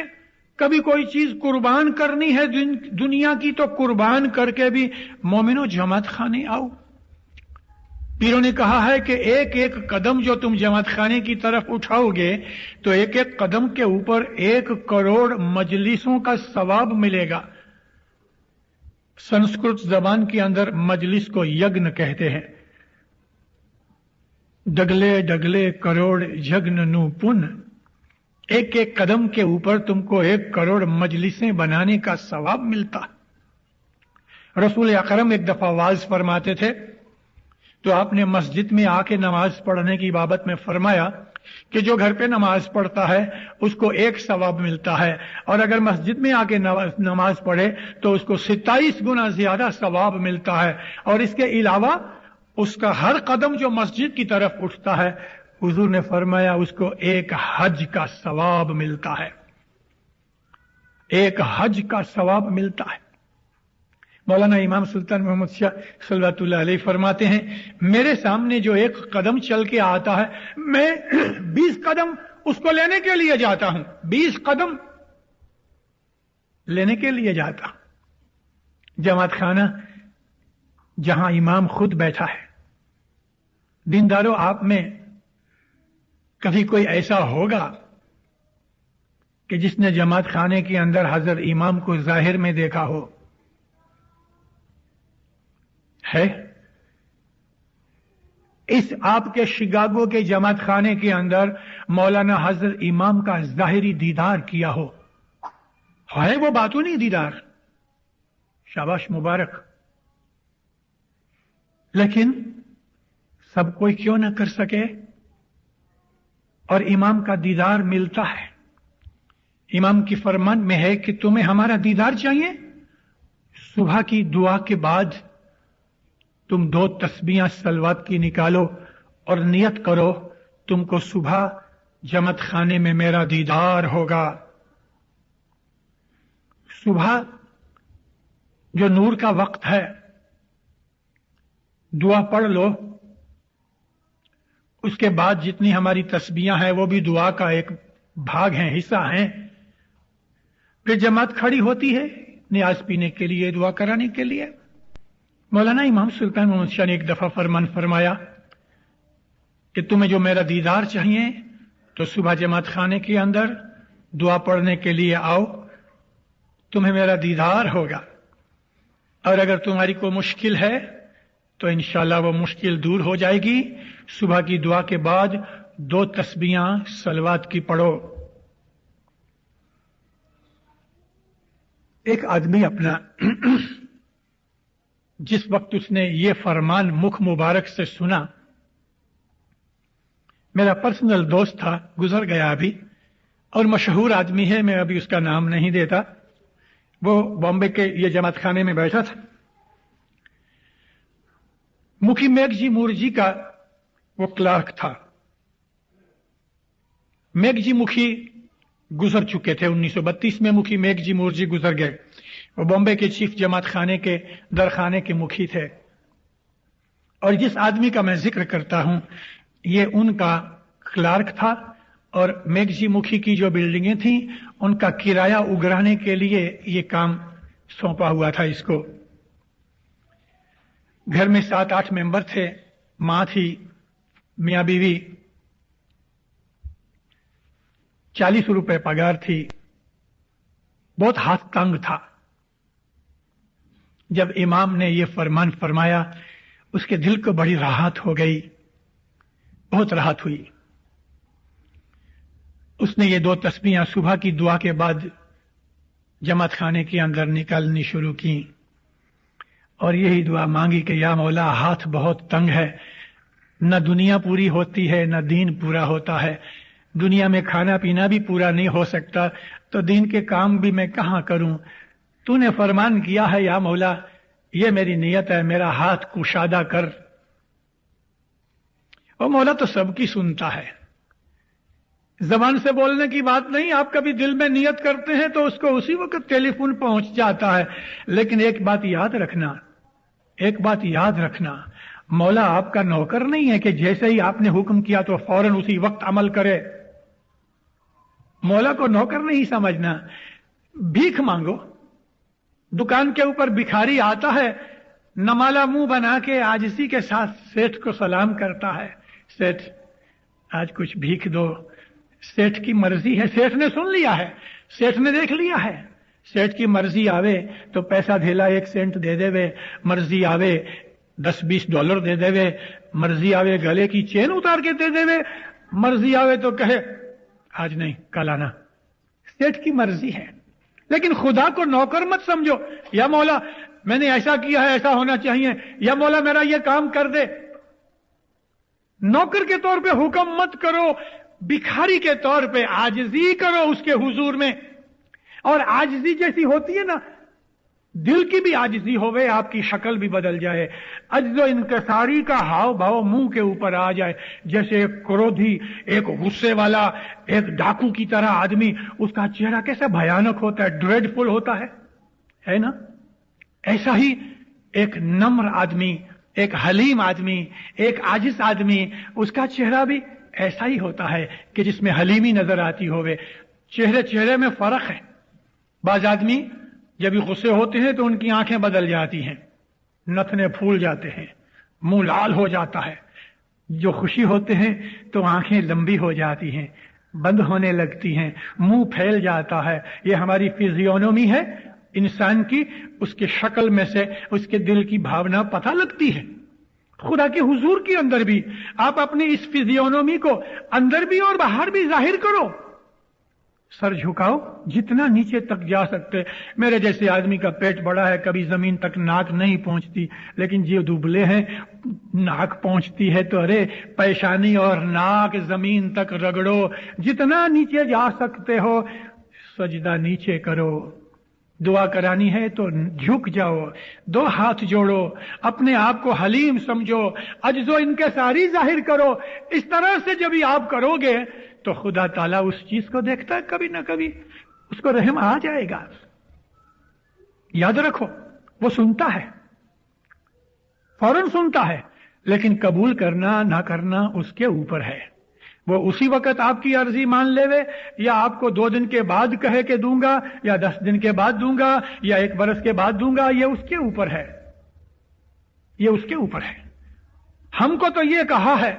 کبھی کوئی چیز قربان کرنی ہے دنیا کی تو قربان کر کے بھی مومنوں جماعت خانے آؤ۔ پیروں نے کہا ہے کہ ایک ایک قدم جو تم جماعت خانے کی طرف اٹھاؤ گے تو ایک ایک قدم کے اوپر 1 کروڑ مجلسوں کا ثواب ملے گا۔ سنسکرت زبان کے اندر مجلس کو یگن کہتے ہیں۔ ڈگلے ڈگلے کروڑ یگن نو پن، ایک ایک قدم کے اوپر تم کو 1 کروڑ مجلسیں بنانے کا ثواب ملتا۔ رسول اکرم ایک دفعہ واعظ فرماتے تھے تو آپ نے مسجد میں آ کے نماز پڑھنے کی بابت میں فرمایا کہ جو گھر پہ نماز پڑھتا ہے اس کو 1 ثواب ملتا ہے، اور اگر مسجد میں آ کے نماز پڑھے تو اس کو 27 گنا زیادہ ثواب ملتا ہے، اور اس کے علاوہ اس کا ہر قدم جو مسجد کی طرف اٹھتا ہے حضور نے فرمایا اس کو 1 حج کا ثواب ملتا ہے، 1 حج کا ثواب ملتا ہے۔ مولانا امام سلطان محمد شاہ صلی اللہ علیہ فرماتے ہیں میرے سامنے جو 1 قدم چل کے آتا ہے میں 20 قدم اس کو لینے کے لیے جاتا ہوں، 20 قدم لینے کے لیے جاتا ہوں۔ جماعت خانہ جہاں امام خود بیٹھا ہے۔ دینداروں، آپ میں کبھی کوئی ایسا ہوگا کہ جس نے جماعت خانے کے اندر حضرت امام کو ظاہر میں دیکھا ہو؟ ہے؟ اس آپ کے شکاگو کے جماعت خانے کے اندر مولانا حضرت امام کا ظاہری دیدار کیا ہو؟ ہے وہ باطنی دیدار؟ شاباش، مبارک۔ لیکن سب کوئی کیوں نہ کر سکے اور امام کا دیدار ملتا ہے۔ امام کی فرمان میں ہے کہ تمہیں ہمارا دیدار چاہیے، صبح کی دعا کے بعد تم 2 تسبیحاں صلوات کی نکالو اور نیت کرو تم کو صبح جماعت خانے میں میرا دیدار ہوگا۔ صبح جو نور کا وقت ہے، دعا پڑھ لو، اس کے بعد جتنی ہماری تسبیحاں ہیں وہ بھی دعا کا ایک بھاگ ہیں، حصہ ہیں۔ پھر جماعت کھڑی ہوتی ہے نیاز پینے کے لیے، دعا کرانے کے لیے۔ مولانا امام سلطان محمد شاہ نے ایک دفعہ فرمان فرمایا کہ تمہیں جو میرا دیدار چاہیے تو صبح جماعت خانے کے اندر دعا پڑھنے کے لیے آؤ، تمہیں میرا دیدار ہوگا، اور اگر تمہاری کوئی مشکل ہے تو انشاءاللہ وہ مشکل دور ہو جائے گی۔ صبح کی دعا کے بعد 2 تسبیحاں صلوات کی پڑھو۔ ایک آدمی اپنا جس وقت اس نے یہ فرمان مکھ مبارک سے سنا، میرا پرسنل دوست تھا، گزر گیا ابھی، اور مشہور آدمی ہے، میں ابھی اس کا نام نہیں دیتا، وہ بامبے کے یہ جماعت خانے میں بیٹھا تھا۔ مکھی میگھ جی مورجی کا وہ کلرک تھا۔ میگھ جی مکھی گزر چکے تھے، 1932 میں مکھی میگھ جی مورجی گزر گئے۔ وہ بامبے کے چیف جماعت خانے کے درخانے کے مکھی تھے، اور جس آدمی کا میں ذکر کرتا ہوں یہ ان کا کلرک تھا، اور मेघजी मुखी की जो बिल्डिंगें थी उनका किराया उगराने के लिए ये काम सौंपा हुआ था इसको। घर में 7-8 मेंबर थे, मां थी, मियां बीवी, 40 रुपए पगार थी, बहुत हाथ तंग था। जब इमाम ने ये फरमान फरमाया उसके दिल को बड़ी राहत हो गई, बहुत राहत हुई। उसने ये 2 तस्बीहां सुबह की दुआ के बाद जमात खाने के अंदर निकालनी शुरू की और यही दुआ मांगी कि या मौला हाथ बहुत तंग है, न दुनिया पूरी होती है न दीन पूरा होता है, दुनिया में खाना पीना भी पूरा नहीं हो सकता तो दीन के काम भी मैं कहां करूं। तूने फरमान किया है या मौला, ये मेरी नियत है, मेरा हाथ कुशादा कर। और मौला तो सबकी सुनता है, जबान से बोलने की बात नहीं, आप कभी दिल में नियत करते हैं तो उसको उसी वक्त टेलीफोन पहुंच जाता है। लेकिन एक बात याद रखना, मौला आपका नौकर नहीं है कि जैसे ही आपने हुक्म किया तो फौरन उसी वक्त अमल करे। मौला को नौकर नहीं समझना। भीख मांगो, दुकान के ऊपर भिखारी आता है, नमाला मुंह बना के आजिज़ी के साथ सेठ को सलाम करता है, सेठ आज कुछ भीख दो। सेठ की मर्जी है, सेठ ने सुन लिया है, सेठ ने देख लिया है। सेठ की मर्जी आवे तो पैसा धेला 1 सेंट दे देवे, मर्जी आवे $10-20 दे देवे, मर्जी आवे गले की चेन उतार के दे देवे, मर्जी आवे तो कहे आज नहीं कल आना। सेठ की मर्जी है। लेकिन खुदा को नौकर मत समझो, या मौला मैंने ऐसा किया है, ऐसा होना चाहिए, या मौला मेरा ये काम कर दे। नौकर के तौर पे हुक्म मत करो, भिखारी के तौर पे आजिज़ी करो उसके हुजूर में। और आजिज़ी जैसी होती है ना, दिल की भी आजिज़ी होवे, आपकी शक्ल भी बदल जाए, अज्ज़ो इनकसारी का हाव भाव मुंह के ऊपर आ जाए। जैसे एक क्रोधी, एक गुस्से वाला, एक डाकू की तरह आदमी, उसका चेहरा कैसा भयानक होता है, ड्रेडफुल होता है ना? ऐसा ही एक नम्र आदमी, एक हलीम आदमी, एक आजिज़ आदमी, उसका चेहरा भी ऐसा ही होता है कि जिसमें हलीमी नजर आती होवे। चेहरे में फर्क है। बाज आदमी जब भी गुस्से होते हैं तो उनकी आंखें बदल जाती हैं, नथने फूल जाते हैं, मुंह लाल हो जाता है। जो खुशी होते हैं तो आंखें लंबी हो जाती हैं, बंद होने लगती हैं, मुंह फैल जाता है। ये हमारी फिजियोनोमी है इंसान की, उसके शक्ल में से उसके दिल की भावना पता लगती है। खुदा के हुजूर के अंदर भी आप अपनी इस फिजियोनोमी को अंदर भी और बाहर भी जाहिर करो। सर झुकाओ जितना नीचे तक जा सकते। मेरे जैसे आदमी का पेट बड़ा है, कभी जमीन तक नाक नहीं पहुंचती, लेकिन जो दुबले हैं नाक पहुंचती है, तो अरे पेशानी और नाक जमीन तक रगड़ो। जितना नीचे जा सकते हो सजदा नीचे करो। दुआ करानी है तो झुक जाओ, 2 हाथ जोड़ो, अपने आप को हलीम समझो, अज्जो इनके सारी जाहिर करो। इस तरह से जब भी आप करोगे तो खुदा ताला उस चीज को देखता है, कभी ना कभी उसको रहम आ जाएगा। याद रखो, वो सुनता है, फौरन सुनता है, लेकिन कबूल करना ना करना उसके ऊपर है। वो उसी वक्त आपकी अर्जी मान लेवे, या आपको 2 दिन के बाद कहे के दूंगा, या 10 दिन के बाद दूंगा, या 1 बरस के बाद दूंगा, ये उसके ऊपर है। ये उसके ऊपर है। हमको तो ये कहा है